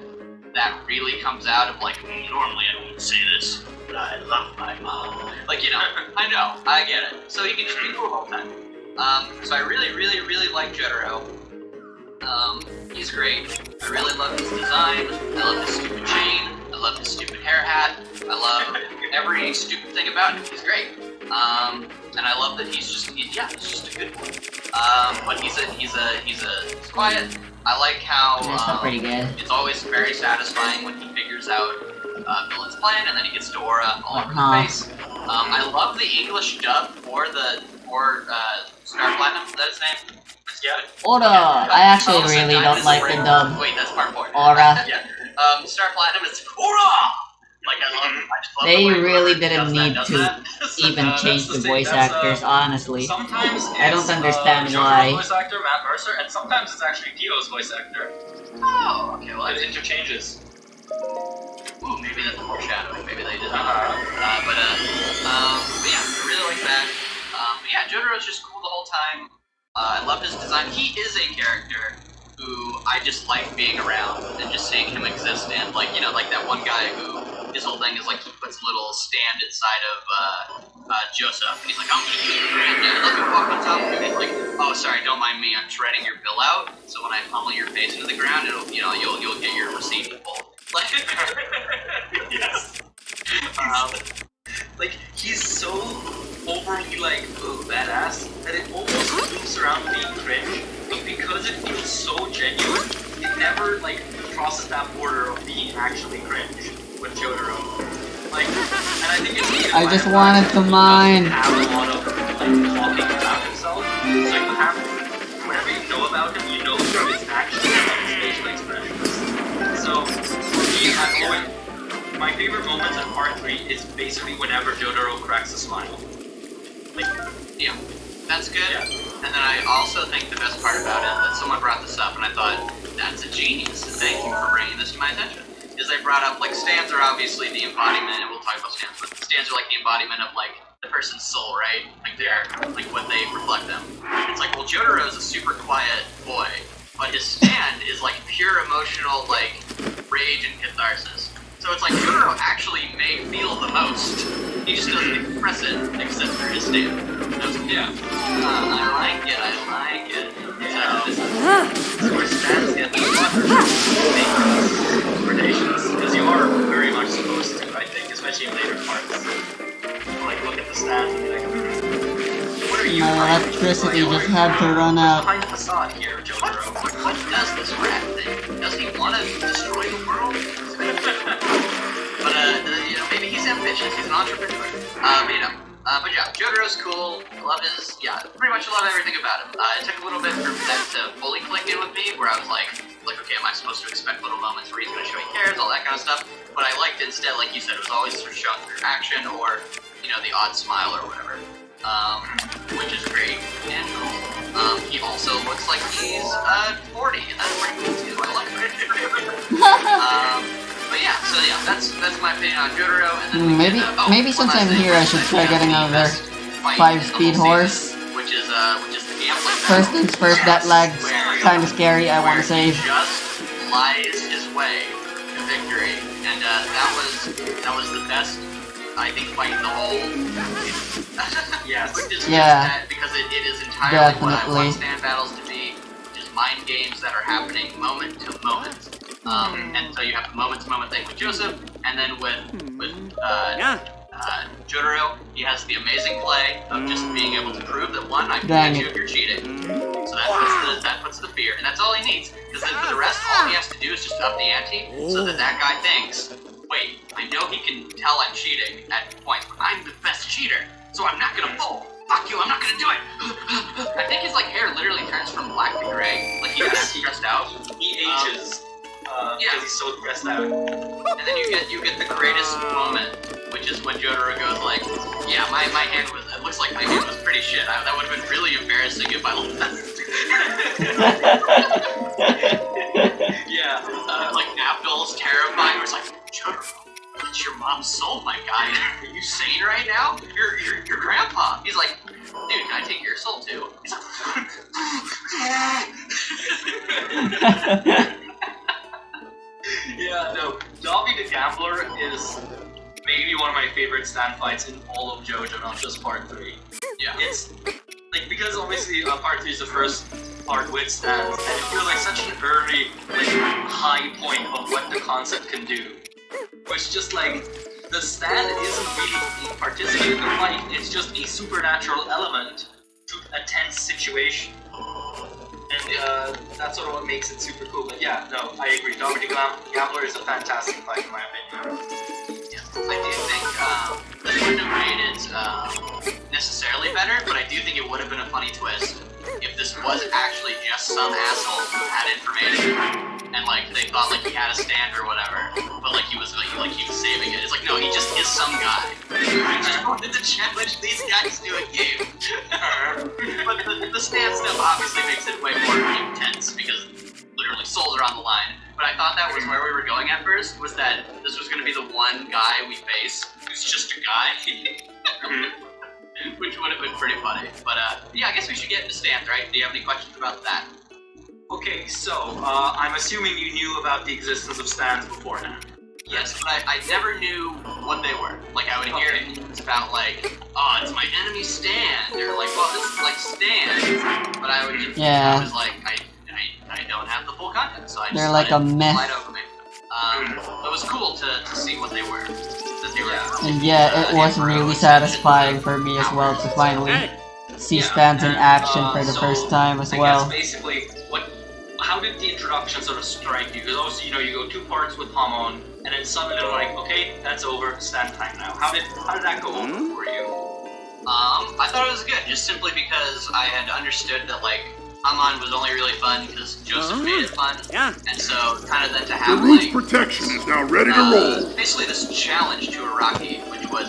that really comes out of like, normally I wouldn't say this, but I love my mom. Like, you know, I get it. So he can just be cool all the time. So I really, really, really like Jotaro. He's great. I really love his design. I love his stupid chain. I love his stupid hair hat. I love every stupid thing about him. He's great. And I love that he's just a good boy. But he's quiet. I like how That's still pretty good. it's always very satisfying when he figures out villain's plan, and then he gets Dora all over the face. I love the English dub for Star Platinum. Is that his name? Yeah. Ora! I actually Oh, so really Diamond don't is like the the ring. dub. Wait, that's part 4. Aura. Yeah. Star Platinum is Aura! Like, I just love They the way really whoever didn't does need that, to even that's change the the thing, voice that's, actors, honestly. Sometimes I don't it's, understand Jojo's why. voice actor, Matt Mercer, and sometimes it's actually Dio's voice actor. Oh, okay, well, It interchanges. ooh, maybe that's foreshadowing. Maybe they did that. Uh-huh. But yeah, I really like that. But yeah, Jotaro's just cool the whole time. I love his design. He is a character who I just like being around and just seeing him exist. And like, you know, like that one guy who his whole thing is like he puts a little stand inside of Joseph, and he's like, "I'm gonna use your brand, and let me walk on top of him." He's like, "Oh, sorry, don't mind me. I'm shredding your bill out. So when I pummel your face into the ground, it'll, you know, you'll get your receipt in full." Like, Yes. Like, he's so overly, like, badass that it almost loops around being cringe, but because it feels so genuine, it never, like, crosses that border of being actually cringe with Jotaro. Like, and I think it's needed I by just the wanted fact to that he mine. doesn't have a lot of, like, talking about himself, so you have, whenever you know about him, you know through his actions and his facial expressions. So, for me, I've always... My favorite moments in part 3 is basically whenever Jotaro cracks a smile. Like, yeah, that's good. Yeah. And then I also think the best part about it, that someone brought this up, and I thought, that's a genius, and thank you for bringing this to my attention, is they brought up, like, stands are obviously the embodiment, and we'll talk about stands, but stands are like the embodiment of, like, the person's soul, right? Like, they're, like, what they reflect them. It's like, well, Jotaro's a super quiet boy, but his stand is, like, pure emotional, like, rage and catharsis. So it's like Jotaro actually may feel the most. He just doesn't express it except for his stand. yeah. I like it. Exactly. This is where stands get the gradations. Because you are very much supposed to, I think, especially in later parts. Like, look at the stats and be like, what are you My hiding? electricity Like, just had to run what's out. behind the facade here, Jotaro? What does this rat think? Does he want to destroy the world? But you know, maybe he's ambitious. He's an entrepreneur. But yeah, Jotaro's cool. I love his, pretty much love everything about him. It took a little bit for that to fully click in with me, where I was like, okay, am I supposed to expect little moments where he's going to show he cares, all that kind of stuff? But I liked it instead, like you said, it was always sort of shown through action or, you know, the odd smile or whatever. Which is great and cool. He also looks like he's 40, and that's pretty cool too. I like it. But yeah, so yeah, that's my opinion on Jotaro. And then we Maybe get, maybe since I'm here, I should try getting another 5-speed horse. which is the gambling. First things first, that lag's kinda scary, I wanna save. Just lies his way to victory, and that was the best, I think, fight in the whole. Yes. Yeah. Because it is entirely what I Definitely. want stand battles to be, just mind games that are happening moment to moment. And so you have the moment-to-moment thing with Joseph, and then with Jotaro, he has the amazing play of just being able to prove that, one, I can Dang catch you it. if you're cheating. So that puts the fear, and that's all he needs. Because then for the rest, all he has to do is just up the ante, so that guy thinks, wait, I know he can tell I'm cheating at points, but I'm the best cheater, so I'm not gonna fold. Fuck you, I'm not gonna do it. I think his like hair literally turns from black to gray, like he got stressed out. He ages because he's so stressed out. And then you get the greatest moment, which is when Jotaro goes like, yeah, my hand was, it looks like my hand was pretty shit. That would have been really embarrassing if I lost. Yeah. Like Abdul's terrifying, where it's like, Jotaro, that's your mom's soul, my guy. Are you sane right now? Your grandpa. He's like, dude, can I take your soul too? He's like, Yeah, no. Dobby the Gambler is maybe one of my favorite stand fights in all of JoJo, not just part 3. yeah. It's like, because obviously part 3 is the first part with stands, and it feels like such an early, like, high point of what the concept can do. Which just like, the stand isn't really participating in the fight, it's just a supernatural element to a tense situation. And that's sort of what makes it super cool. But yeah, no, I agree. Dominic Gambler is a fantastic fight in my opinion. Yeah, I do think this wouldn't have made it necessarily better, but I do think it would have been a funny twist if this was actually just some asshole who had information and like they thought like he had a stand or whatever, but like he was saving it. It's like no, he just is some guy who just wanted to challenge these guys to a game. But the stand stuff obviously makes it way more intense because literally souls are on the line. But I thought that was where we were going at first, was that this was going to be the one guy we face who's just a guy. Which would have been pretty funny. But yeah, I guess we should get into stands, right? Do you have any questions about that? Okay, so I'm assuming you knew about the existence of stands beforehand. Yes, but I never knew what they were. Like, I would hear things about, like, oh, it's my enemy stand, or like, well, this is like stand. But I would just, I was like, I don't have the full context, so I just They're like a myth. slide over me. It was cool to see what they were. That they were. And yeah, it was really satisfying for me as well to finally see stands in action for the first time as well. I guess basically, how did the introduction sort of strike you? Because obviously, you go 2 parts with Hamon, and then suddenly they're like, okay, that's over, stand time now. How did that go over for you? I thought it was good, just simply because I had understood that, like, Hamon was only really fun because Joseph made it fun. Yeah. And so, kind of then to have, The roof like... protection is now ready to roll. Basically this challenge to Araki, which I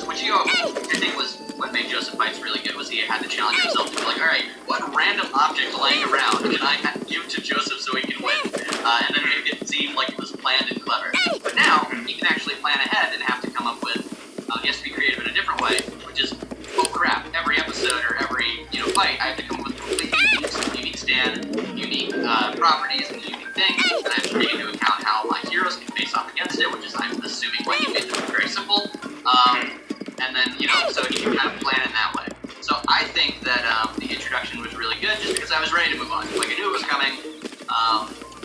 think was what made Joseph fights really good, was he had to challenge himself to be like, alright, what random object laying around can I give to Joseph so he can win? And then make it seem like it was planned and clever. But now, he can actually plan ahead and have to come up with, he has to be creative in a different way, which is, oh crap, every episode or every, fight, I have to come up with completely unique stand, unique properties and unique things, and I have to take into account how my heroes can face off against it, which is, I'm assuming, why he made it very simple. And then, so he can kind of plan in that way. So I think that the introduction was really good just because I was ready to move on. Like, I knew it was coming,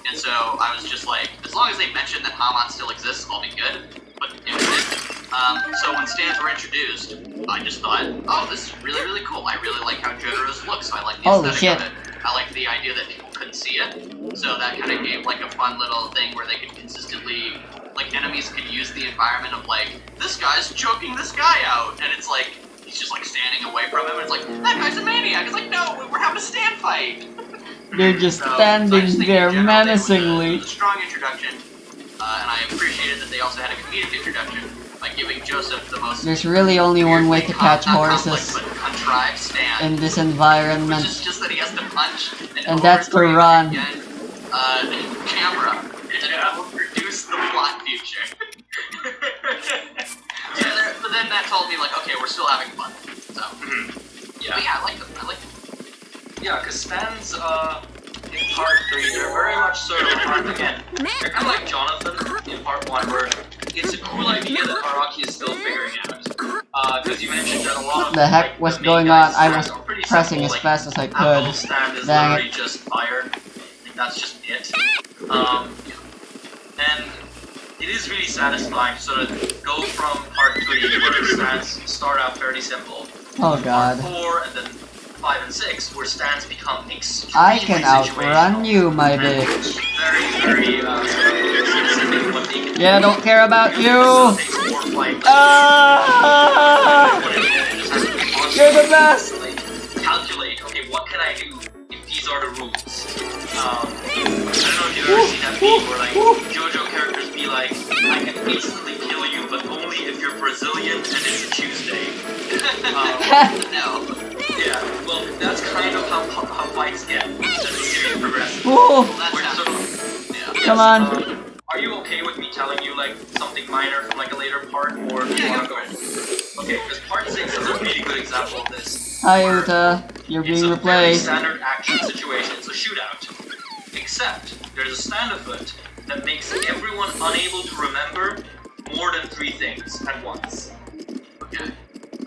and so I was just like, as long as they mention that Hamon still exists, I'll be good. But it was so when stands were introduced, I just thought, oh, this is really, really cool. I really like how Jotaro's looks, so I like the aesthetic of it. I like the idea that people couldn't see it, so that kind of gave like a fun little thing where they could consistently, like enemies could use the environment of like, this guy's choking this guy out, and it's like, he's just like standing away from him, and it's like, that guy's a maniac. It's like, no, we're having a stand fight. They're just standing there menacingly. It was a strong introduction, and I appreciated that they also had a comedic introduction by giving Joseph the most. There's really only one way to catch horses contrived stand in this environment, which is just that he has to punch and that's to run. Camera to reduce the plot future. But then that told me like, okay, we're still having fun. So yeah, but yeah, I like them. Yeah, because stands in part 3, they're very much sort of again. They're kind of like Jonathan in part 1, where it's a cool idea that Araki is still figuring out. Because you mentioned that a lot of the heck was going on? I was pressing as fast as I could. Apple stand is literally just fire. That's just it. And it is really satisfying to sort of go from part 3, where stands start out fairly simple. Oh god. Part 4 and then 5 and 6, where stands become extremely I can outrun you, my bitch. Very, specific what they can do. Yeah, I don't care about you. You're the best. Calculate. Okay, what can I do if these are the rules? I don't know if you've ever seen that meme where like JoJo characters be like, I can instantly kill you, but only if you're Brazilian and it's a Tuesday. No. Yeah, well, that's kind of how fights get as the series progresses. Come on. Are you okay with me telling you like something minor from like a later part, or do you want to go? Okay, because part 6 is a really good example of this. Hi Uta, you're being replaced. It's a very standard action situation. It's a shootout, except there's a stand afoot that makes everyone unable to remember more than 3 things at once. Okay.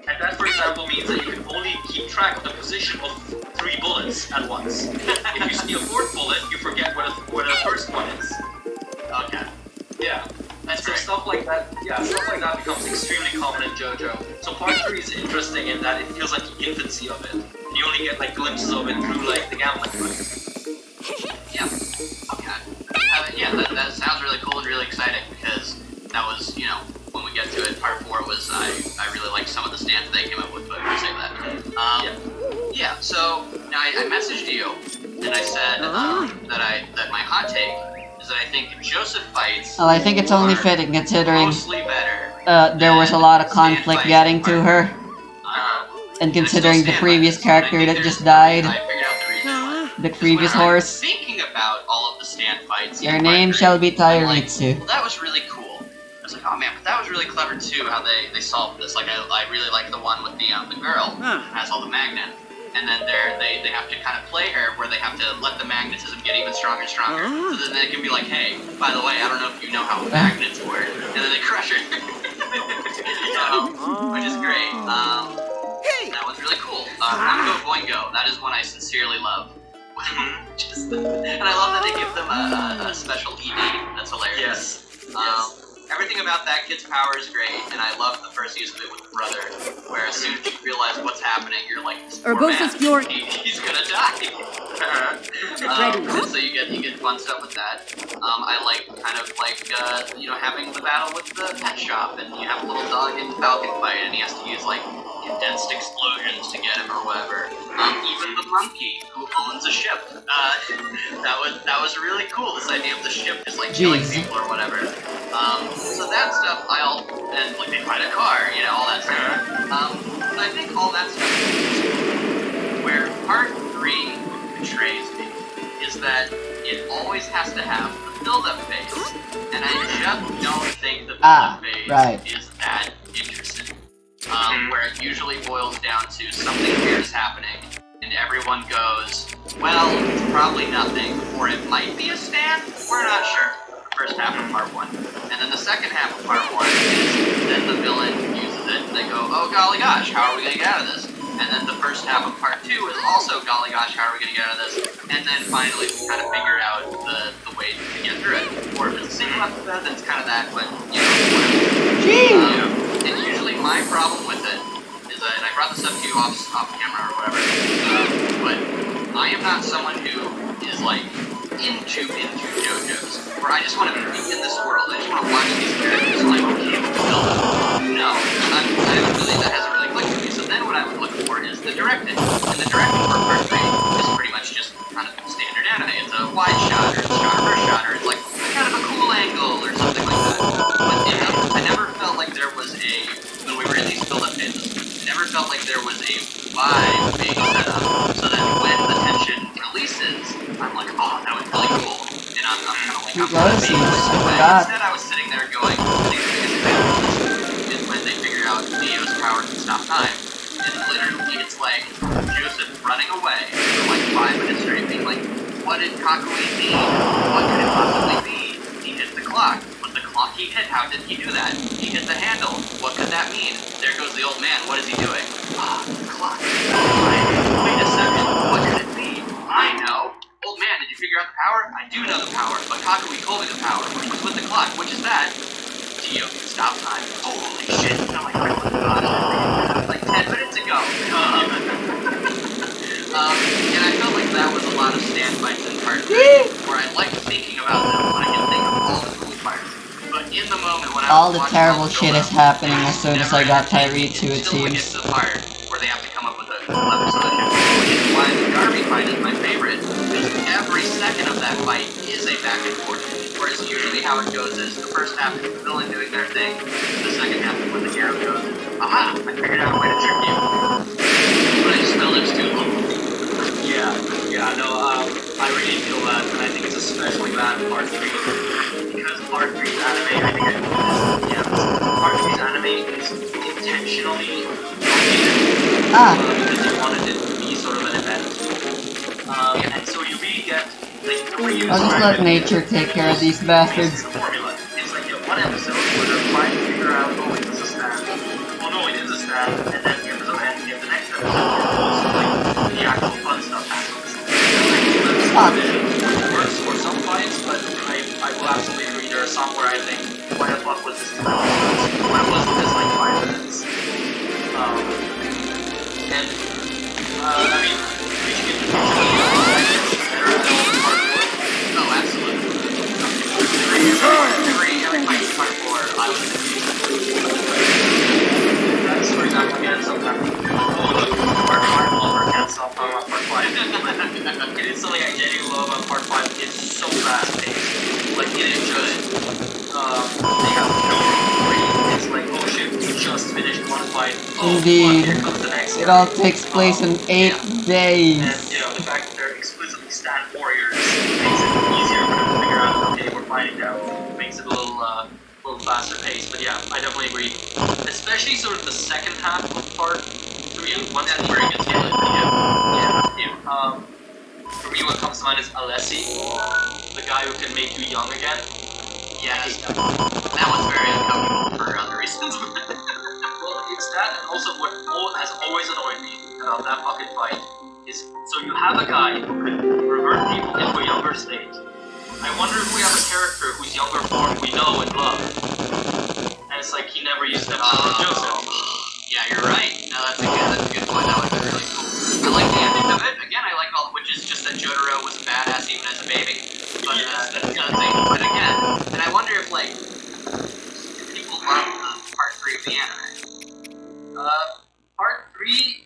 And that, for example, means that you can only keep track of the position of 3 bullets at once. If you see a 4th bullet, you forget what the first one is. Okay. Yeah. That's so great. stuff like that. Yeah, stuff like that becomes extremely common in JoJo. So part 3 is interesting in that it feels like the infancy of it. You only get like glimpses of it through like the gambling fights. Yeah. Okay. Yeah, that sounds really cool and really exciting because that was, you know, when we get to it, part 4 was I really liked some of the stands they came up with, but we'll save that. Yeah. So now I messaged you and I said that my hot take is that I think Joseph fights. Well, I think it's only fitting considering mostly better. there was a lot of stand conflict fights getting in to part her, and considering the previous character that just died, I figured out the reason why. the previous When I was horse. thinking about all of the stand fights. Their in name part shall 3, be I'm like, Tairitsu. well, that was really cool. I was like, oh man, but that was really clever too, how they solved this. Like, I really like the one with the girl who has all the magnet. And then they have to kind of play her where they have to let the magnetism get even stronger and stronger. So then they can be like, hey, by the way, I don't know if you know how magnets work. And then they crush her. Which is great. That was really cool. Boingo Boingo, that is one I sincerely love. And I love that they give them a special ED. That's hilarious. Yes. Everything about that kid's power is great, and I love the first use of it with the brother, where as soon as you realize what's happening, you're like, this poor man, Urbosa's Fury. he's gonna die. So you get fun stuff with that. I like kind of like you know, having the battle with the pet shop, and you have a little dog in the Falcon fight, and he has to use like condensed explosions to get him or whatever. Even the monkey who owns a ship. That was really cool. This idea of the ship just like killing people or whatever. So that stuff and like they find a car, you know, all that stuff. But I think all that stuff is where part 3 betrays me is that it always has to have the build-up phase, and I just don't think the build-up phase is that interesting. Where it usually boils down to something weird is happening, and everyone goes, well, it's probably nothing, or it might be a stand, we're not sure. First half of part 1. And then the second half of part 1 is then the villain uses it and they go, oh golly gosh, how are we gonna get out of this? And then the first half of part 2 is also golly gosh, how are we gonna get out of this? And then finally we kind of figure out the way to get through it. Or if it's a single episode, then it's kind of that, but you know, and usually my problem with it is that, and I brought this up to you off camera or whatever, but I am not someone who is like into JoJo's, where I just want to be in this world. I just want to watch these characters and like, okay, no, that hasn't really clicked with me. So then what I would look for is the directing. And the directing for part 3 is pretty much just kind of standard anime. It's a wide shot, or it's a shot reverse shot, or it's like kind of a cool angle, or something like that. But I never felt like there was when we were in these build-up phases, I never felt like there was a vibe being set up, so that when the tension releases, I'm like, oh, that was really cool. And I'm kind of like, instead I was sitting there going, I think the biggest thing is when they figure out Neo's power can stop time. And literally, it's like Joseph running away for like 5 minutes straight, being like, what did Kakui mean? What could it possibly be? He hit the clock. Was the clock he hit? How did he do that? He hit the handle. What could that mean? There goes the old man. What is he doing? The clock. Wait a second. What could it be? I know. Old man, did you figure out the power? I do know the power, but Kakui told me the power, which was with the clock. Which is that? Dio, stop time. Holy shit. And I'm like, oh my god. Like 10 minutes ago. And I felt like that was a lot of stand fights in part 3, where I like thinking about them when I can think of all the cool parts. But in the moment when all the terrible shit is happening as soon as I got Tairitsu, it still get seems. to the part where they have to come up with a clever solution. Which is why the Garby fight is my favorite, because every second of that fight is a back and forth. Whereas usually how it goes is the first half is the villain doing their thing, the second half is when the hero goes, aha, I figured out a way to trick you. But I just felt it was too long. I really feel that, and I think it's especially bad in part 3, because part 3's anime, I think part 3's anime is intentionally because they wanted it to be sort of an event. And so you really get, like, the way you I'll just let nature take care of these bastards. the formula. It's like you have one episode where they're trying to figure out, oh, it was a stand. Oh no, it is a stand. And then the episode ends, you have the next episode where like the actual fun stuff happens. It works for some fights, but I will absolutely agree there are some where I think, why the fuck was this? Why wasn't this like Indeed. here comes the next It all takes place in 8 days. And, the fact that they're explicitly stat warriors makes it easier for them to figure out, okay, we're fighting now. Makes it a little faster paced. But yeah, I definitely agree. Especially sort of the second half of part 3, once That's where it gets really for me, what comes to mind is Alessi, the guy who can make you young again. Yes, that one's very uncomfortable for other reasons. Well, it's that, and also what has always annoyed me about that fucking fight is, so you have a guy who could revert people into a younger state. I wonder if we have a character whose younger form we know and love. And it's like he never used that Joseph. Yeah, you're right. No, that's a good point. That would be really cool. I like the ending of it. Again, I like all, which is just that Jotaro was a badass even as a baby. But but again, and I wonder if like people love part 3 of the anime. Part 3,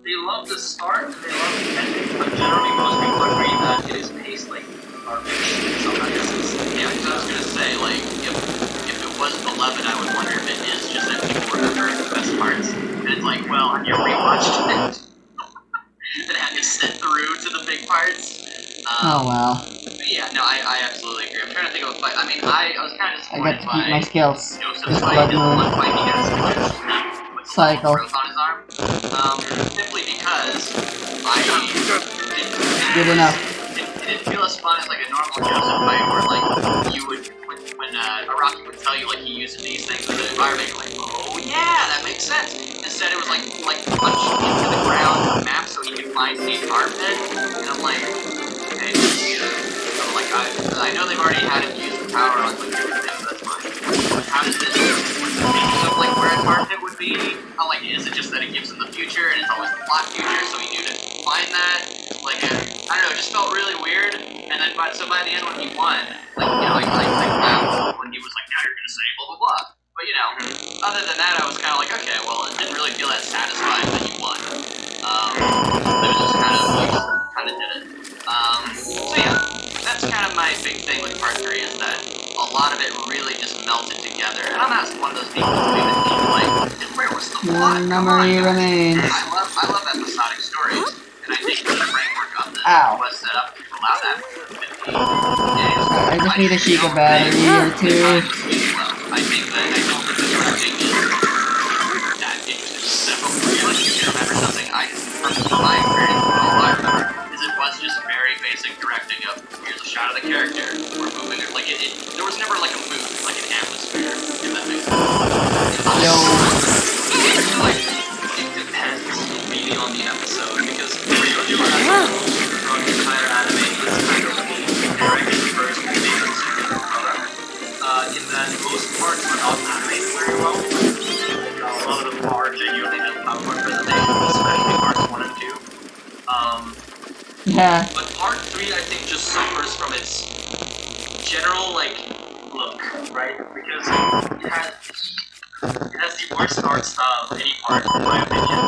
they love the start and they love the ending, but generally most people agree that it is paced like garbage in some instances. Yeah, because I was gonna say like if it was beloved, I would wonder if it is just that people remember the best parts. And it's like, well, have you rewatched it? And had to sit through to the big parts. Oh well. But yeah, no, I absolutely agree. I'm trying to think of a fight. I mean, I was kind of I got disappointed to keep my by skills. Joseph's Just fight. blood His moon. one fight he gets with Cycle. growth on his arm. Simply because I didn't, Good enough. it didn't feel as fun as like a normal Joseph fight where like you would when Araki would tell you like he uses these things in the environment, you're like, oh yeah, that makes sense. Instead it was like punched into the ground a map so he could find Steve's armpit, and I'm like, okay, so like I know they've already had him use the power on like different things, that's fine. But how does this thinking of like where his armpit would be? How like is it just that it gives him the future and it's always the plot future, so he knew to find that? Like I don't know, it just felt really weird. And then by the end when he won, like wow, when he was like, now you're gonna say blah blah blah. But other than that, I was kind of like, okay, well, it didn't really feel that satisfying that you won. It was just kind of did it. So yeah, that's kind of my big thing with part 3 is that a lot of it really just melted together. And I'm not one of those people who even think like, where was the plot? One memory remains. I love episodic stories, and I think the framework of this Ow. was set up to allow that. 15 days. I just need a Sheikah battery or two. I think that I don't think the directing is that interesting. Several like you can remember something. From my experience, all I remember is it was just very basic directing of here's a shot of the character, we're moving it. Like there was never like a mood, like an atmosphere. If that makes sense. Yo. I feel like it depends really on the episode, because Ryojo throughout the entire anime is kind of the directing first movie in that most parts are not animated very well. A lot of them are genuinely just PowerPoint presentations, especially parts 1 and 2. Yeah. But part 3 I think just suffers from its general look, right? Because it has the worst art style of any part, in my opinion.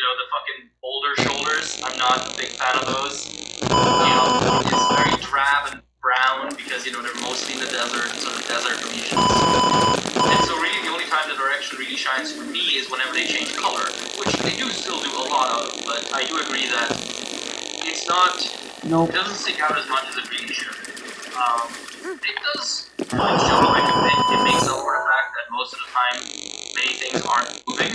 The fucking boulder shoulders, I'm not a big fan of those. It's very drab and brown because, they're mostly in the desert, so the desert regions. And so really the only time the direction really shines for me is whenever they change color, which they do still do a lot of, but I do agree that it's not, Nope. it doesn't stick out as much as it really should. It does show like a bit, it makes up for the fact that most of the time many things aren't moving,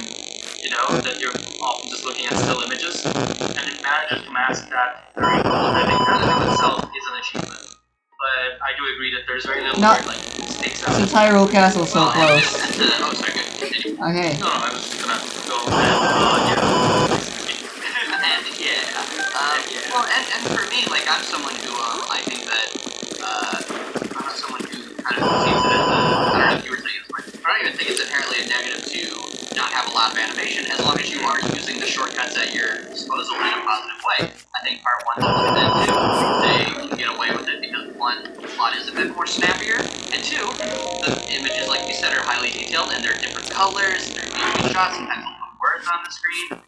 that you're often just looking at still images, and it manages to mask that very well, and I think that in of itself is an achievement. But I do agree that there's very little No. where it sticks out. Since Hyrule Castle's so Well, close. oh, sorry, good. Continue. Okay. No, I was just gonna go Well, and for me, like, I'm someone who, I think that, I'm not someone who kind of sees it as I don't know if you were saying this, but I don't even think it's inherently a negative to not have a lot of animation, as long as you are using the shortcuts at your disposal in a positive way. I think part 1 does that too. They can get away with it because 1, the plot is a bit more snappier, and 2, the images, like you said, are highly detailed, and they're different colors, they're beauty shots, sometimes they'll put words on the screen.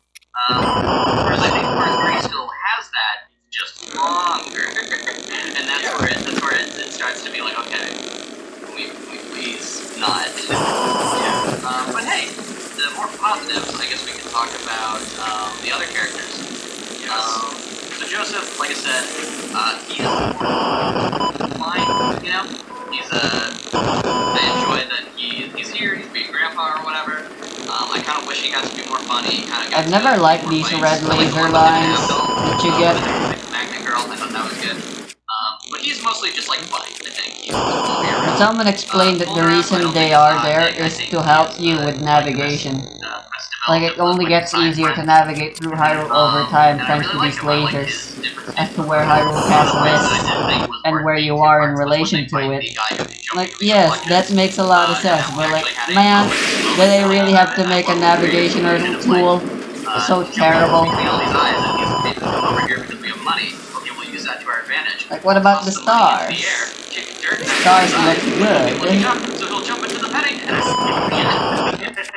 Whereas I think part 3 still has that, it's just longer. And that's where it starts to be like, okay, can we please not? But hey, the more talk about the other characters. So Joseph, like I said, he's fine, you know? I enjoy that he's here, he's being grandpa or whatever. I kind of wish he got to be more funny. I've never liked these red laser lines that you get. Magnet Girl, I thought that was good. But he's mostly just like funny, I think. But someone explained that the reason they are there is to help you with navigation. Like, it only gets easier to navigate through Hyrule over time thanks to these lasers, as to where Hyrule Castle is, and where you are in relation to it. Like, yes, that makes a lot of sense, but like, man, do they really have to make a navigation tool so terrible? Like, what about the stars? The stars look good. So he'll jump into the petting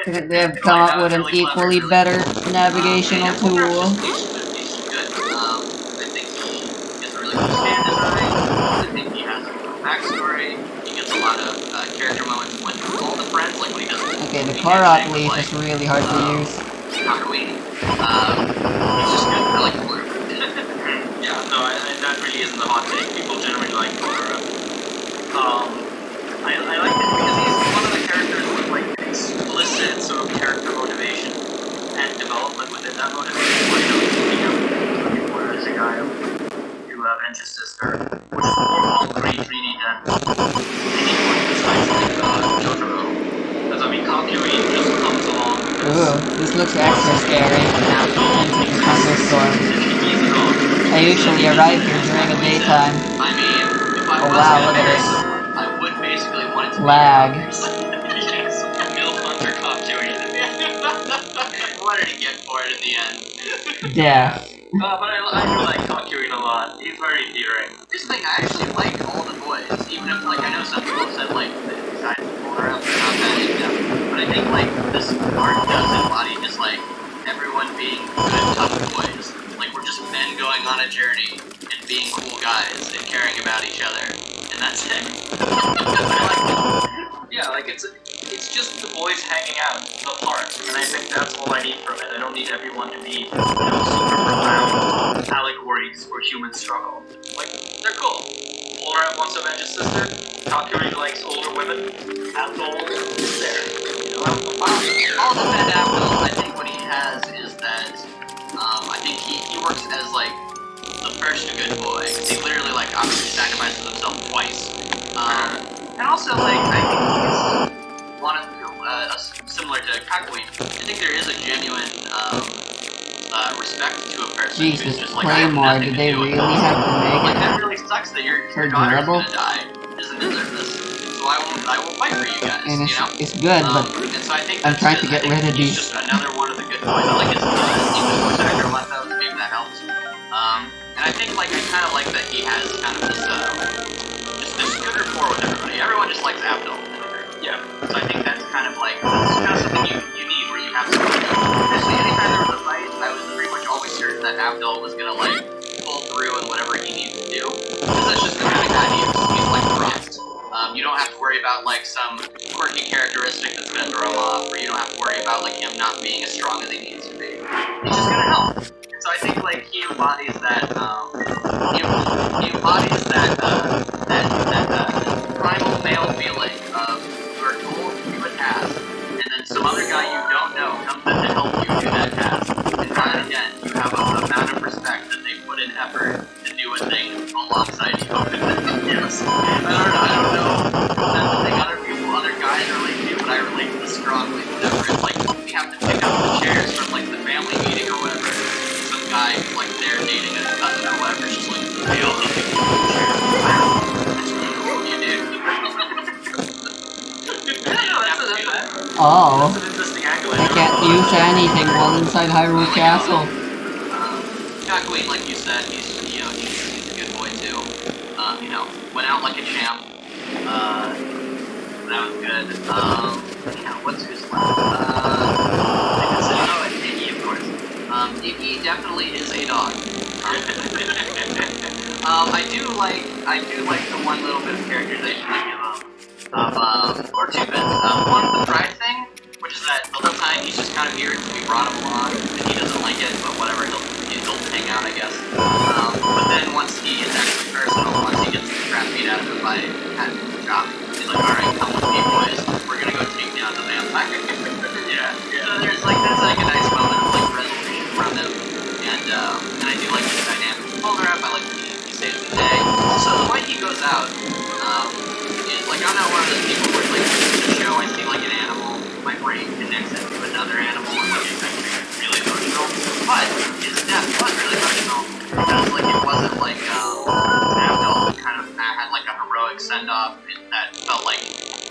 Couldn't they have come up with an equally better navigational tool? He's good. I think he gets a really good stand design. I think he has a cool backstory. He gets a lot of character moments with all the friends, like when he does. Okay, the Korok leaf is really hard to use. Kakui. He's just good. I like Blue. Yeah, no, that really isn't a hot take. People generally like Korok. I like it because he's one of the characters with like an explicit sort of character motivation and development within that motivation. Like, looking for as a guy who avenge his sister, which is more concrete really than anyone besides like Jotaro. Because I mean, Kakyoin just comes along. Ooh, this looks extra scary. Into the thunderstorm. I usually arrive here during the daytime. I mean, if I Oh was wow, look at this. I would basically want it to Lag. Yes, Milf Hunter Kakyoin. I wanted to get for it in the end. Death. But I do like Kakyoin a lot. He's very endearing. This thing, I actually like all the boys, even if, like, I know some people said, like, besides Flora, they're not that in depth. But I think, like, this art does embody just, like, everyone being good, tough boys. Like, we're just men going on a journey and being cool guys and caring about each other. And that's it. Yeah, like it's just the boys hanging out in the park, and I think that's all I need from it. I don't need everyone to be, super profound allegories for human struggle. Like, they're cool. Olrat wants to avenge his sister. Kakyoin likes older women. Abdul is there. All the Bad Apple, I think what he has is that, I think he works as, like, the first good boy. He literally, like, obviously sacrifices himself twice. And also, like, I think he's one of, similar to Kakui, I think there is a genuine, respect to a person who's Jesus, just like, I have Claymore, nothing did to they do with really this. have to make Like, it that really sucks that your so daughter's durable? gonna die. Doesn't deserve this. So I will fight for you guys, And you know? it's good, but And so I think I'm that's trying to just- get I think rid of he's these. just another one of the good boys. I like his even voice actor Leto, maybe that helps. And I think like I kind of like that he has kind of this just this good rapport with everybody. Everyone just likes Abdul in the group. Yeah. So I think that's kind of like something you need where you have someone. Especially anytime there was a fight, I was pretty much always certain that Abdul was gonna like pull through and whatever he needs to do. Because that's just the kind of guy he's like trust. You don't have to worry about like some quirky characteristic that's gonna throw him off, or you don't have to worry about like him not being as strong as he needs to be. He's just gonna help. And so I think like he embodies that primal male feeling of you're told to do a task, and then some other guy you don't know comes in to help you do that task. And time and again, you have a amount of respect that they put in effort to do a thing alongside you. Yes. I don't know if that's the thing other guys relate to, but I relate to this strongly. Whenever it's like we have to pick up the chairs from like the family meeting or whatever. Some guy like they're dating a cousin or whatever, she's like, hey, I'll help you pick up the chairs. Wow, that's really cool, you do. Oh, That's an interesting angle. I can't use anything while inside Hyrule Castle. Kakui, like you said, he's a good boy too. Went out like a champ. That was good. What's who's left? And Iggy, of course. Iggy definitely is a dog. I do like the one little bit of characterization they give him. Or two bits. One, the pride thing, which is that the whole time he's just kind of here. We brought him along, and he doesn't like it, but whatever, he'll hang out, I guess. But then once he gets actually personal, once he gets the crap beat out of him by Pat Chop, he's like, alright, come with me, boys. We're gonna go take down the vampire. Yeah. So there's like, that's like a nice moment of like resolution from them. And I do like the dynamic of Polnareff. I like that he saves the day. So the way he goes out, is like, I'm not one of those people where like the show I see like an animal, my brain connects it to another animal, and like it's actually really emotional. But his death was really emotional because like it wasn't like Abdul kind of had like a heroic send off that felt like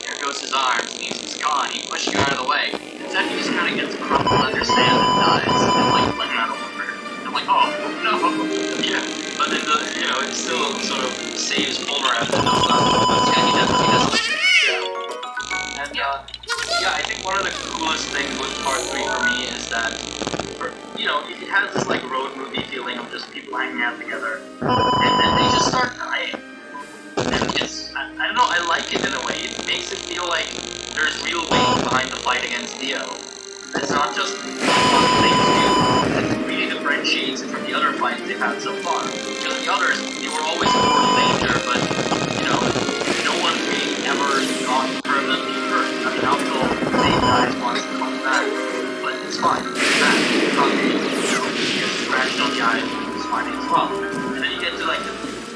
there goes his arms and he's gone, he pushed you out of the way. Instead he just kind of gets crumpled under sand and dies and like let out a whimper. I'm like, oh no. Yeah, but then it still sort of saves Polnareff in those last moments. Yeah, he does. Yeah. And I think one of the coolest things with part 3 for me is that, it has this like road movie feeling of just people hanging out together, and then they just start dying. And it's, I don't know, I like it in a way. It makes it feel like there's real weight behind the fight against Dio. It's not just one thing to do. It really differentiates it from the other fights they've had so far. Because the others, they were always in mortal danger, but, no one really ever got permanently hurt. I mean, Abdul saved guys once and comes back, but it's fine. He's back. He's probably, he gets scratched on the eye, he's fine as well. And then you get to, like,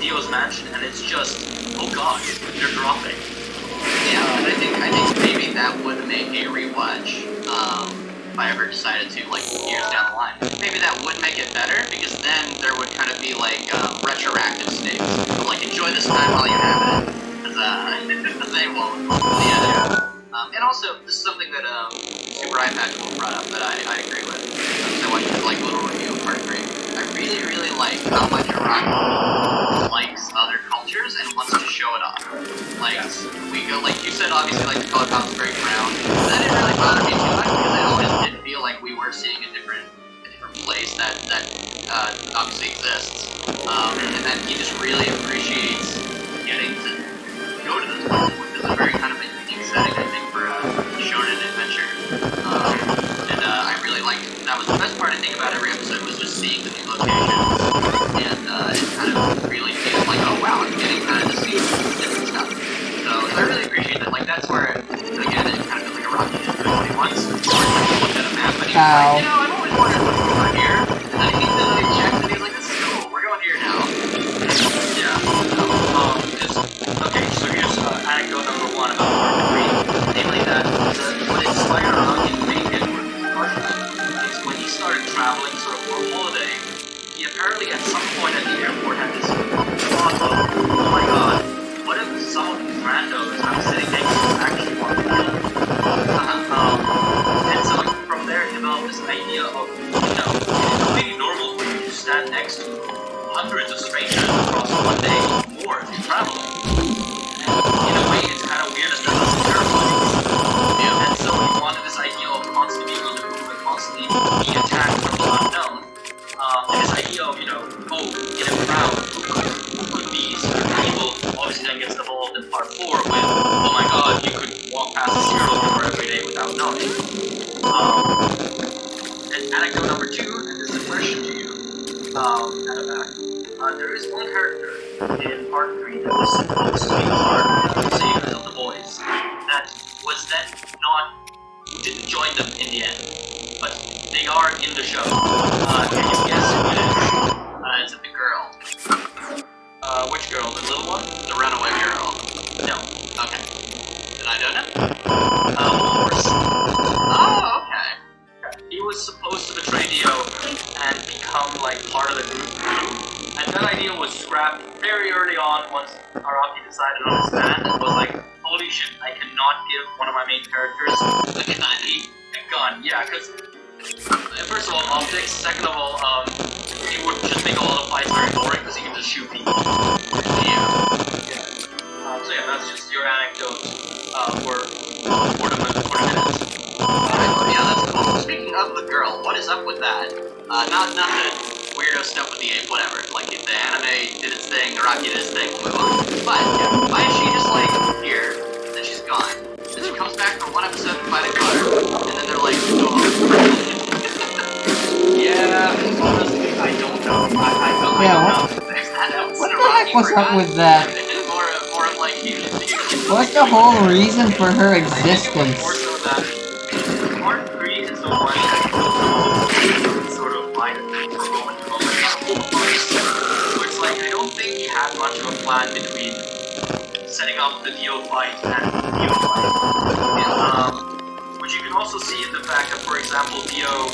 Dio's mansion, and it's just, oh gosh, they're dropping. Yeah, and I think maybe that would make a rewatch, if I ever decided to, like, years down the line. Maybe that would make it better, because then there would kind of be, like, retroactive stakes. Like, enjoy this time while you have it, because they won't. Yeah. And also, this is something that, Super Eye Patch brought up that I agree with. So I watched his, like, little review of part 3. I really, really like how much Iraq likes other cultures and wants to show it off. Like, we go, like you said, obviously, like, the color palette's very brown. But that didn't really bother me too much because I always did feel like we were seeing a different place that obviously exists. And then he just really appreciates getting to go to this place, which is a very kind of a unique setting, I think, for a shonen adventure. And I really liked it. That was the best part, I think, about every episode was just seeing the new locations. And it kind of really feels like, oh wow, I'm getting kind of to see different stuff. So I really appreciate that. Like, that's where, again, it kind of feels like a Rocky did what he wants. Or like he looked at a map and he was like, I've always wondered what's over here. And then he checked and he was like, this is cool, we're going here now. Okay, so here's anecdote number 1 about part 3. Namely that what inspired Rocky to make it work is when he started traveling sort of for a holiday, he apparently at some point at the airport had this thought of, oh my god, what if some of these randos I'm sitting next to actually want to kill me? And so from there he developed this idea of, it's completely normal for you to stand next to hundreds of strangers across one day or more if you're traveling. And in a way, it's kind of weird that that doesn't terrify you. And so he wanted this idea of constantly being on the move and constantly being attacked from the unknown. And this idea of, in a crowd, who could be evil, obviously then gets evolved in part 4 with, oh my god, you could walk past a serial killer every day without knowing. And anecdote number 2, and this is a question to you, there is one character in part 3 that was supposed to be the heart of the savior of the boys that was then didn't join them in the end, but they are in the show. Can you guess who it is? Is it the girl? Which girl? The little one? The runaway girl? No. Okay. Then I don't know? Horse. Oh, okay. He was supposed to betray Dio and become like part of the group. And that idea was scrapped very early on once Araki decided on his stand and was like, holy shit, I cannot give one of my main characters a gun. Yeah, because first of all, optics. Second of all, it would just make a lot of fights very boring because he can just shoot people. So yeah, that's just your anecdote for 40 minutes. Yeah, that's cool. Speaking of the girl, what is up with that? Not the weirdo stuff with the ape, whatever. Like, if the anime did its thing, Araki did its thing, we'll move on. But, why is she just, like, here, and then she's gone? Then she comes back for one episode to fight a car, and like, yeah, honestly, I don't know. I don't know. What the heck was up with that? More of like, What's the whole reason for her existence? More so that part 3 is the one that sort of like for Roman where it's like I don't think he had much of a plan between setting up the Dio fight and the Dio fight. Which you can also see in the fact that, for example, Dio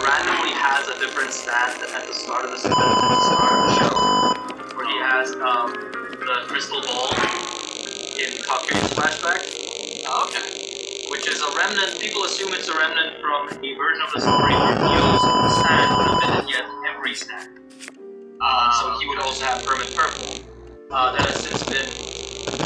randomly has a different stand at the start of the show, where he has the crystal ball in Kaku's flashback. Oh, okay. Which is a remnant. People assume it's a remnant from a version of the story where Dio's stand would have been in yet every stand. So he would also have Hermit Purple. That has since been,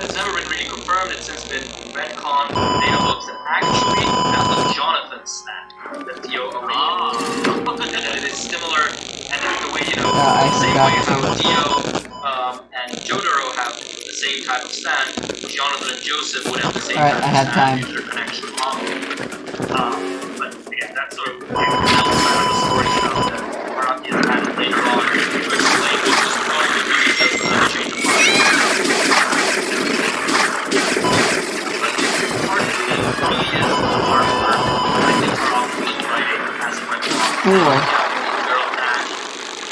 it's never been really confirmed, it's since been retconned from data books, and actually that was Jonathan's stand that Dio awakened. And that it is similar, and the way, you know, the same way how Dio and Jotaro have the same type of stand, Jonathan and Joseph would have the same type of stand in their connection model. But again, that's sort of outside of the story stuff that Araki has added later on to explain what was going to be the change of heart. But part of it really is the part where I think Araki was writing as he went along. Cool. Girl Ash,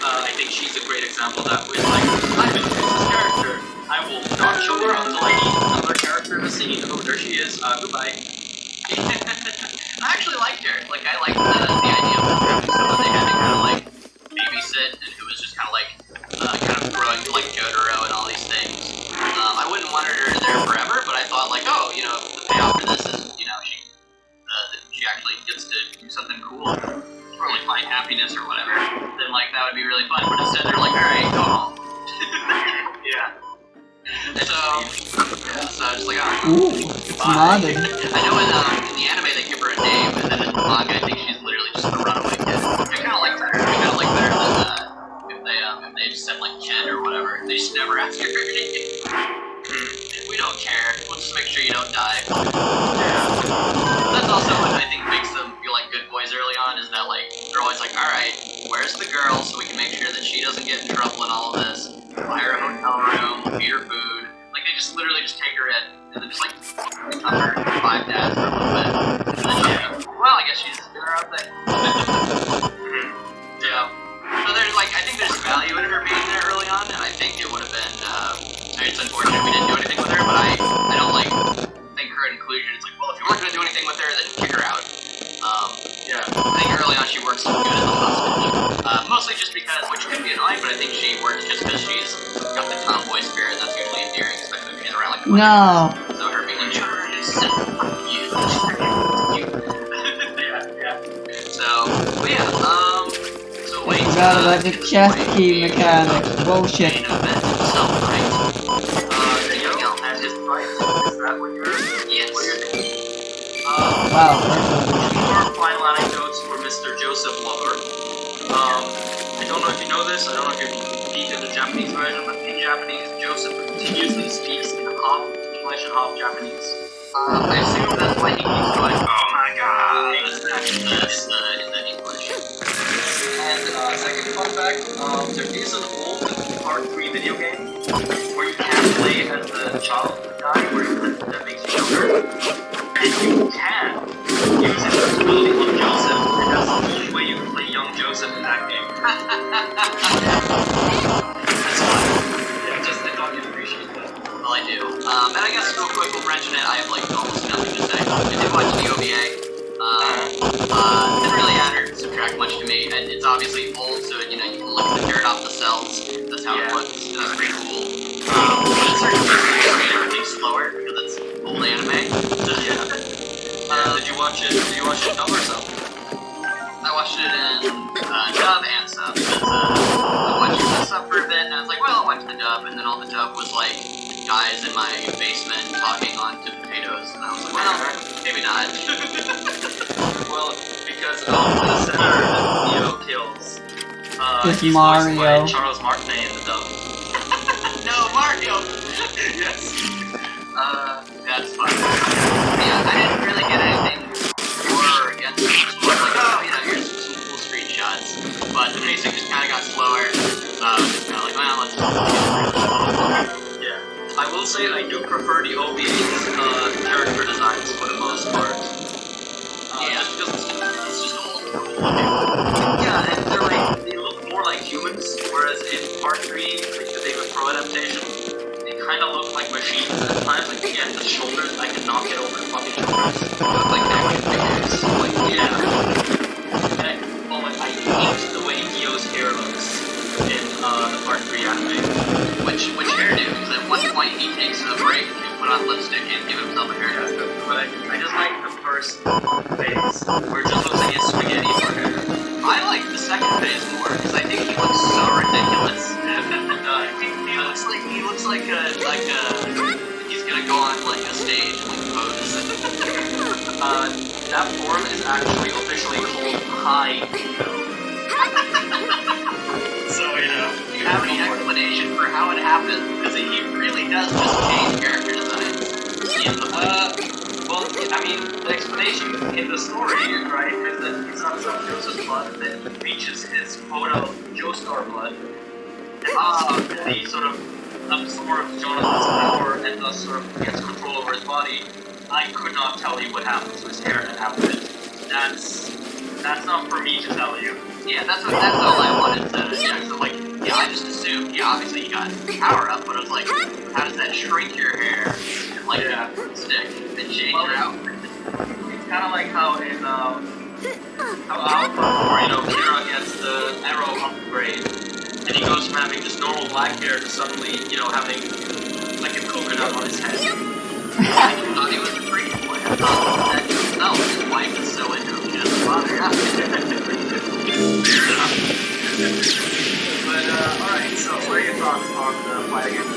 I think she's a great example of that, where it's like, I've introduced this character, I will not show her until I need another character in the scene. Oh, there she is. Goodbye. I actually liked her. Like, I liked the idea of having someone they had to kind of like babysit, and who was just kind of like kind of growing to like Jotaro and all these things. I wouldn't want her there forever, but I thought like, oh, you know, the payoff for this is, you know, she actually gets to do something cool, or like find happiness or whatever. Then like that would be really fun. But instead they're like, all right, go home. Yeah. So I was just like, oh. Ooh, it's modded. I know in the anime they give her a name, and then in the manga I think she's literally just a runaway kid. I kind of like better. I kind of like better than if they just said like kid or whatever. They just never ask her her name. We don't care. We'll just make sure you don't die. That's also what I think makes them feel like good boys early on, is that like they're always like, all right, where's the girl so we can make sure that she doesn't get in trouble and all of this. Buy her a hotel room, feed her food. Like they just literally just take her in and then just like tell her 5 dads for a little bit. And then she, well, I guess she's doing her own thing. Yeah. So there's like, I think there's value in her being there early on, and I think it would have been. It's unfortunate we didn't do anything with her, but I don't like think her inclusion. It's like, well, if you weren't gonna do anything with her, then kick her out. Yeah. I think early on she works good at the hostage. Mostly just because, which could be annoying, but I think she works just because she's got the tomboy spirit that's usually endearing, especially when she's around like a bunch of girls. So her being like, sure, just fuck you. Yeah. So, but yeah, so wait. Forgot about the chest key mechanic. Bullshit. Main event itself, right? Dio and his fight. Is that what you're thinking? Wow, More final anecdotes for Mr. Joseph Lover. I don't know if you know this, I don't know if you've peeked at the Japanese version, but in Japanese, Joseph continuously speaks in half English and half Japanese. I assume that's why he keeps going, oh my god, in the English. And second fun fact, there is an old Part 3 video game where you can play as the child guy, that makes you younger. And you can use the ability of Joseph, and that's the only way you can play young Joseph in that game. That's fun. Yeah, just I thought you'd appreciate that. Well, I do. And I guess real quick, we'll mention it, I have like almost nothing to say. I did watch the OVA. Didn't really add or subtract much to me. And it's obviously old, so you know, you can look at the dirt off the cells. That's how it looks. That's pretty cool. But it's certainly everything slower because it's old anime. So, Did you watch it dub or sub? I watched it in dub and sub because I watched the sub for a bit and I was like, well, I'll watch the dub, and then all the dub was like guys in my basement talking onto potatoes, and I was like, well, maybe not. Well, because the center that Neo kills, It's he's Mario. voiced by Charles Martinet in the dub. No, Mario! Yes. That's fun. Yeah, I didn't really get anything but the pacing just kind of got slower. So I was kind of like, well, let's. Yeah, I will say I do prefer the OVA's character designs for the most part. Yeah. Just because it's just all cool looking. Yeah, and they look more like humans, whereas in Part 3, like the David Pro adaptation, they kind of look like machines at times. Like again, the shoulders, I cannot get over the fucking shoulders. They look like action figures. Like yeah. And I hate the way Gio's hair looks in the Part 3 anime. Which hairdo? Because at one point he takes a break to put on lipstick and give himself a haircut. But I just like the first phase, where it just looks like a spaghetti for hair. I like the second phase more because I think he looks so ridiculous. he looks like he's gonna go on like a stage and like pose. That form is actually officially called High Ego. So Do you have any explanation for how it happened? Because he really does just change character design. Well, I mean, the explanation in the story, right, is that he sucks up Joseph's blood, and then reaches his quota of Joestar blood, and he sort of absorbs Jonathan's power and thus sort of gets control over his body. I could not tell you what happened to his hair and outfit. That's not for me to tell you. Yeah, that's all I wanted to. Yeah, so like, yeah, I just assumed. Yeah, obviously you got power up, but I was like, how does that shrink your hair and like stick and change your outfit? It's kind of like how in how Alpha, or Kira gets the arrow upgrade, and he goes from having just normal black hair to suddenly, having like a coconut on his head. I thought he was a freak boy. I thought that himself, his wife is so into him, just father up. But alright, so what are your thoughts on the fight against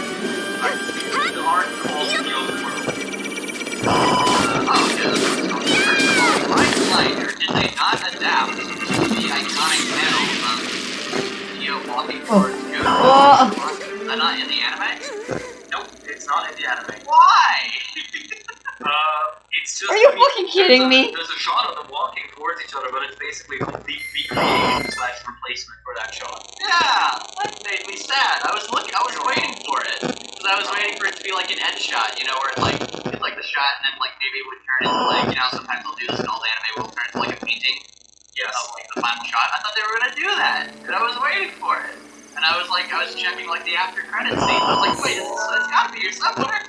the art called Neo World? First of all, why Lighter did they not adapt the iconic panel of Neo walking towards Jotaro? Not in the anime? Nope, it's not in the anime. Why? It's just. Are you fucking kidding me? There's a shot of them walking towards each other, but it's basically complete recreation/replacement for that shot. Yeah, that made me sad. I was waiting for it because I was waiting for it to be like an end shot, where it's like the shot, and then like maybe it would turn into like sometimes they'll do this in old anime, will turn into like a painting. Yes. Of like the final shot. I thought they were gonna do that, and I was waiting for it. And I was checking like the after credits scene. I was like, wait, it's gotta be here somewhere.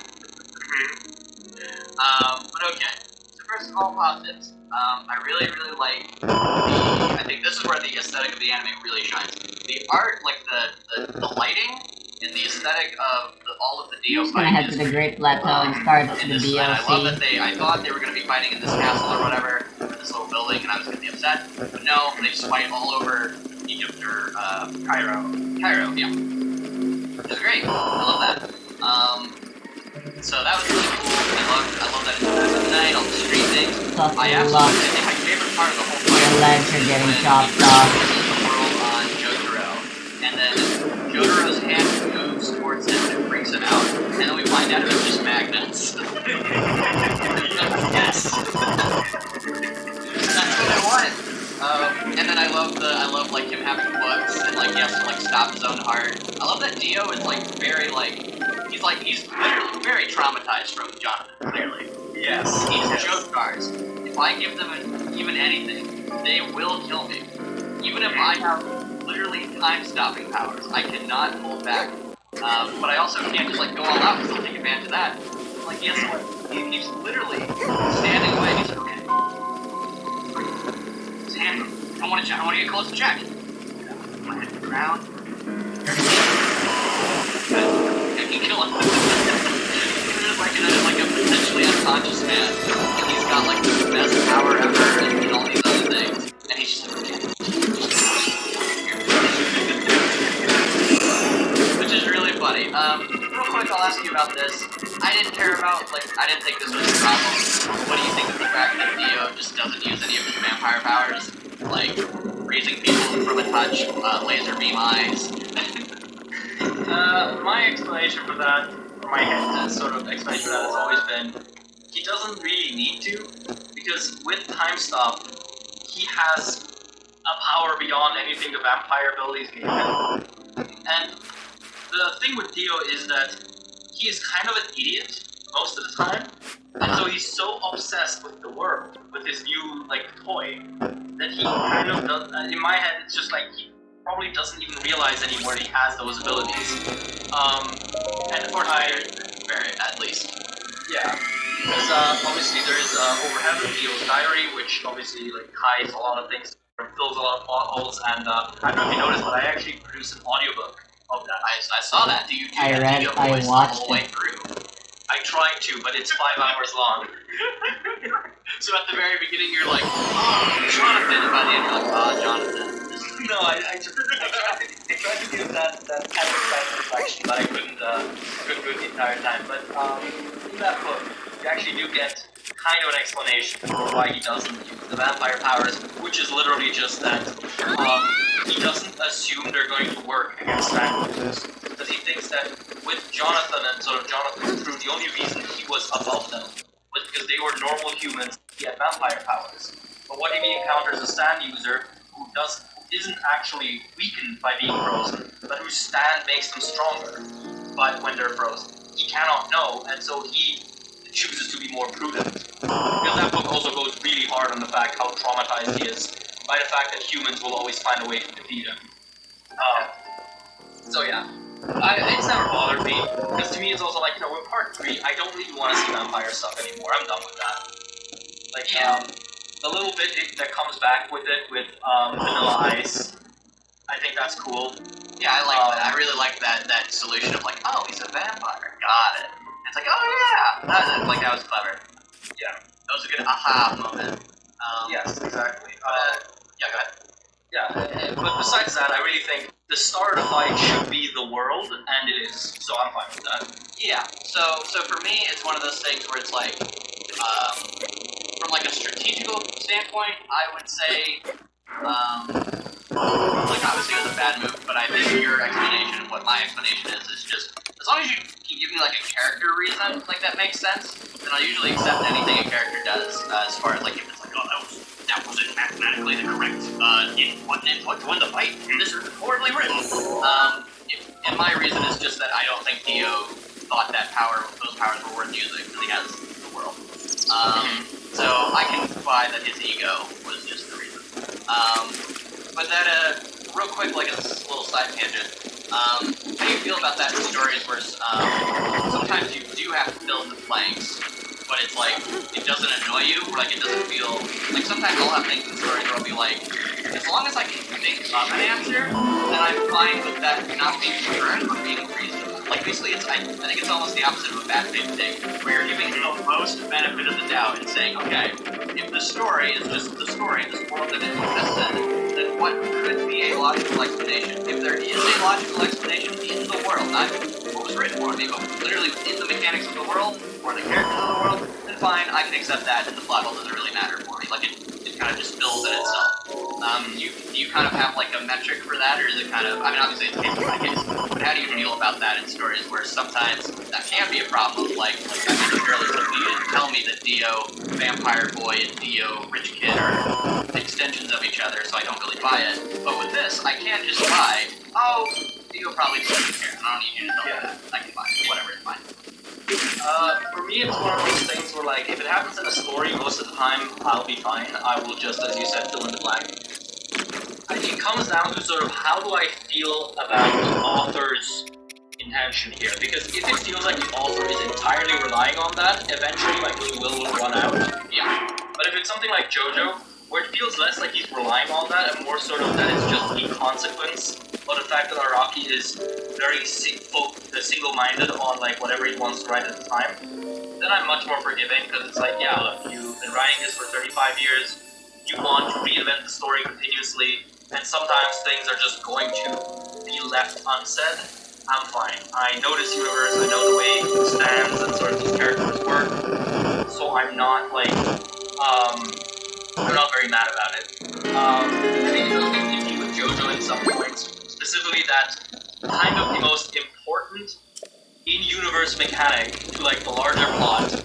But okay. So first of all, positives. I really like I think this is where the aesthetic of the anime really shines. The art, like the lighting, and the aesthetic of all of the Dio Just gonna fighting head to the Great Plateau and start the DLC. I love that I thought they were gonna be fighting in this castle or whatever, or this little building, and I was gonna be upset. But no, they just fight all over Egypt or Cairo, yeah. Which is great. I love that. So that was really cool. I love that it's at night, all the street things. I think my favorite part of the whole fight Your legs are getting chopped is off. the world on Jotaro, and then Jotaro's hand moves towards him and freaks him out, and then we find out it's just magnets. Yes. That's what I wanted. And then I love like him having books and like he has to like stop his own heart. I love that Dio is like very he's literally very traumatized from Jonathan, clearly. Yes. He's Joestars. If I give them even anything, they will kill me. Even if I have literally time-stopping powers, I cannot hold back. But I also can't just like go all out because I'll take advantage of that. Like he keeps literally standing away. He's like, okay. His hand. I want to get close to check. My head to the ground. I can kill him. There's like a potentially unconscious man, and he's got like the best power ever and all these other things, and he's just like, okay. Which is really funny. Real quick, I'll ask you about this. I didn't think this was a problem. What do you think of the fact that Dio just doesn't use any of his vampire powers? Like, freezing people from a touch, laser beam eyes. My explanation for that, or my sort of explanation for that has always been, he doesn't really need to, because with Time Stop, he has a power beyond anything the vampire abilities gave him. And the thing with Dio is that he is kind of an idiot most of the time, and so he's so obsessed with the world, with his new like toy, that he kind of does. In my head, it's just like he probably doesn't even realize anymore that he has those abilities. And of course, very at least. Yeah, because obviously there is Over Heaven, Dio's Diary, which obviously like hides a lot of things, fills a lot of plot holes, and I don't know if you noticed, but I actually produced an audiobook of that. I saw that. Do you I read, Dio I voice the watched whole way it. through? I tried to, but it's 5 hours long. So at the very beginning, you're like, oh, Jonathan, and by the end, you're like, oh, Jonathan. No, I tried to give that kind of satisfaction, but I couldn't do it the entire time. But in that book, you actually do get kind of an explanation for why he doesn't use the vampire powers, which is literally just that he doesn't assume they're going to work against sandwiches, because he thinks that with Jonathan and sort of Jonathan's crew, the only reason he was above them was because they were normal humans, he had vampire powers. But what if he encounters a stand user who isn't actually weakened by being frozen, but whose stand makes them stronger but when they're frozen? He cannot know, and so he chooses to be more prudent. Because that book also goes really hard on the fact how traumatized he is by the fact that humans will always find a way to defeat him. So yeah, it's never bothered me, because to me it's also like, you know, with part 3, I don't really want to see vampire stuff anymore. I'm done with that. Like, the little bit that comes back with it, with Vanilla Ice, I think that's cool. Yeah, I like that. I really like that solution of like, oh, he's a vampire. Got it. It's like, oh yeah, that was clever. Yeah. That was a good aha moment. Yes, exactly. Yeah, go ahead. Yeah, but besides that, I really think the star of the fight should be the world, and it is, so I'm fine with that. Yeah, so for me, it's one of those things where it's like, from like a strategical standpoint, I would say, like obviously it was a bad move, but I think your explanation of what my explanation is just, as long as you can give me like a character reason, like that makes sense, then I'll usually accept anything a character does, as far as like if it's like, oh, that wasn't mathematically the correct input to win the fight, this is poorly written. And my reason is just that I don't think Dio thought those powers were worth using, because he has the world. So I can buy that his ego was just the reason. But that, real quick, like a little side tangent, how do you feel about that in stories where sometimes you do have to fill in the blanks, but it's like, it doesn't annoy you, or like it doesn't feel, like sometimes I'll have things in stories where I'll be like, as long as I can think of an answer, then I'm fine with that not being correct or being reasonable. Like basically, I think it's almost the opposite of a bad faith thing, where you're giving the most benefit of the doubt and saying, okay, if the story is just the story, this world that it exists in, then what could be a logical explanation? If there is a logical explanation in the world, not what was written for me, but literally within the mechanics of the world, or the characters of the world, then fine, I can accept that, and the plot hole doesn't really matter for me. Like, it kind of just fills in itself. Do you kind of have, like, a metric for that, or is it kind of, I mean, obviously it's case by case, but how do you feel about that in stories where sometimes that can be a problem, like I mentioned earlier, you didn't tell me that Dio Vampire Boy and Dio Rich Kid are extensions of each other, so I don't really buy it. But with this, I can't just buy, oh, Dio probably doesn't care, I don't need you to tell me that. I can buy it, whatever, it's fine. For me, it's one of those things where, like, if it happens in a story, most of the time, I'll be fine. I will just, as you said, fill in the blank. It comes down to sort of how do I feel about the author's intention here, because if it feels like the author is entirely relying on that, eventually my goodwill will run out. Yeah. But if it's something like JoJo, where it feels less like he's relying on that and more sort of that it's just a consequence of the fact that Araki is very single-minded on like whatever he wants to write at the time, then I'm much more forgiving, because it's like, yeah, look, you've been writing this for 35 years, you want to reinvent the story continuously, and sometimes things are just going to be left unsaid. I'm fine. I know this universe, I know the way it stands and sort of these characters work, so I'm not like, I'm not very mad about it. I think it does get iffy with JoJo in some points, specifically that kind of the most important in-universe mechanic to like the larger plot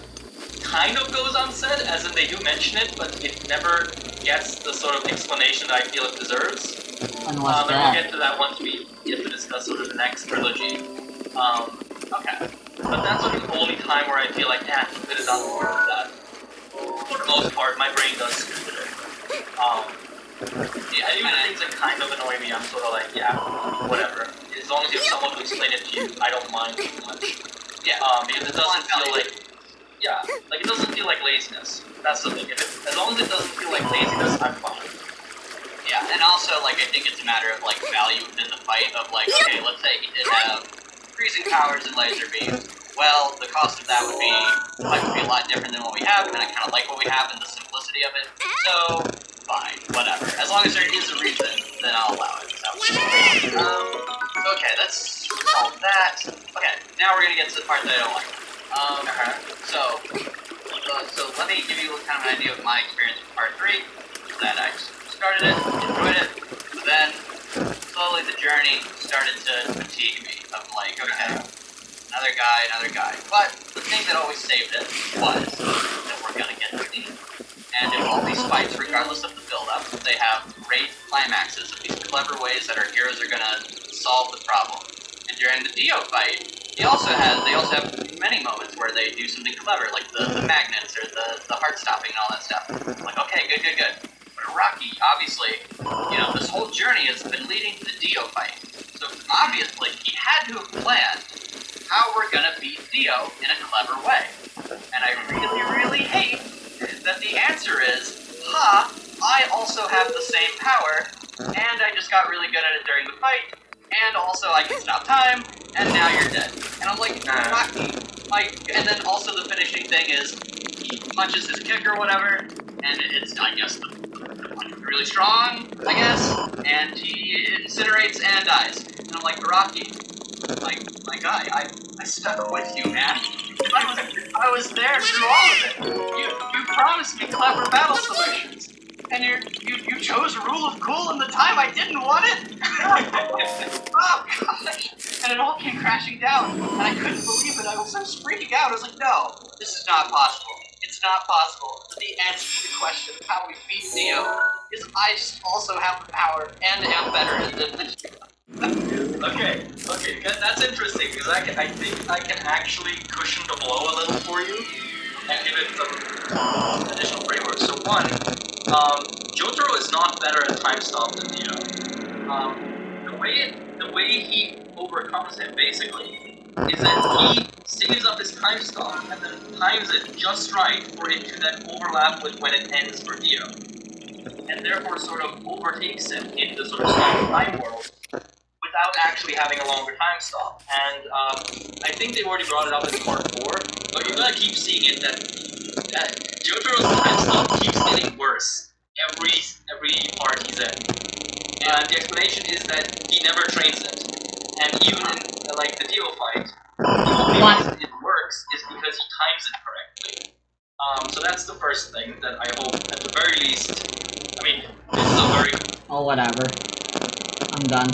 kind of goes unsaid, as in they do mention it, but it never gets the sort of explanation that I feel it deserves. And what's And that? we'll get to that once we get to discuss sort of the next trilogy. Okay. But that's sort of the only time where I feel like, yeah, he could have done more with that. For the most part, my brain does scoop it. Yeah, even things that kind of annoy me, I'm sort of like, yeah, whatever. As long as you have someone to explain it to you, I don't mind too much. Yeah. Because it doesn't feel like, yeah, like it doesn't feel like laziness. That's the thing. As long as it doesn't feel like laziness, I'm fine. Yeah, and also, like, I think it's a matter of, like, value within the fight of, like, okay, let's say he did have freezing powers and laser beams. Well, the cost of that would be a lot different than what we have, and I kind of like what we have and the simplicity of it. So, fine, whatever. As long as there is a reason, then I'll allow it. So, okay, that's all that. Okay, now we're gonna get to the part that I don't like. So let me give you kind of an idea of my experience with part 3. That I started it, enjoyed it, but then slowly the journey started to fatigue me. Of like, okay, another guy. But the thing that always saved it was that we're gonna get to the end. And in all these fights, regardless of the build-up, they have great climaxes of these clever ways that our heroes are gonna solve the problem. And during the Dio fight, they also have many moments where they do something clever, like the magnets or the heart stopping and all that stuff. Like, okay, good. But Rocky, obviously, this whole journey has been leading to the Dio fight. So obviously, he had to have planned how we're gonna beat Dio in a clever way. And I really hate that the answer is, I also have the same power, and I just got really good at it during the fight, and also I can stop time, and now you're dead. And I'm like, Rocky, and then also the finishing thing is, he punches his kick or whatever, and it's, I guess, the punch is really strong, I guess, and he incinerates and dies. And I'm like, Rocky, my guy, I stuck with you, man. I was there through all of it. You promised me clever battle solutions, and you chose Rule of Cool in the time I didn't want it. Oh gosh! And it all came crashing down, and I couldn't believe it. I was freaking out. I was like, no, this is not possible. It's not possible. The answer to the question of how we beat Neo is I just also have the power and am better than the Okay, that's interesting, because I think I can actually cushion the blow a little for you, and give it some additional framework. So one, Jotaro is not better at time stop than Neo. The way he overcomes him, basically, is that he saves up his time stop, and then times it just right for it to then overlap with when it ends for Neo. And therefore sort of overtakes him in the sort of time world, without actually having a longer time stop. And I think they've already brought it up in part 4, but you're gonna keep seeing it that Jotaro's time stop keeps getting worse every part he's in. And the explanation is that he never trains it. And even in like the Dio fight, the only reason it works is because he times it correctly. So that's the first thing that I hope at the very least, I mean, this is a very... Oh, whatever. I'm done.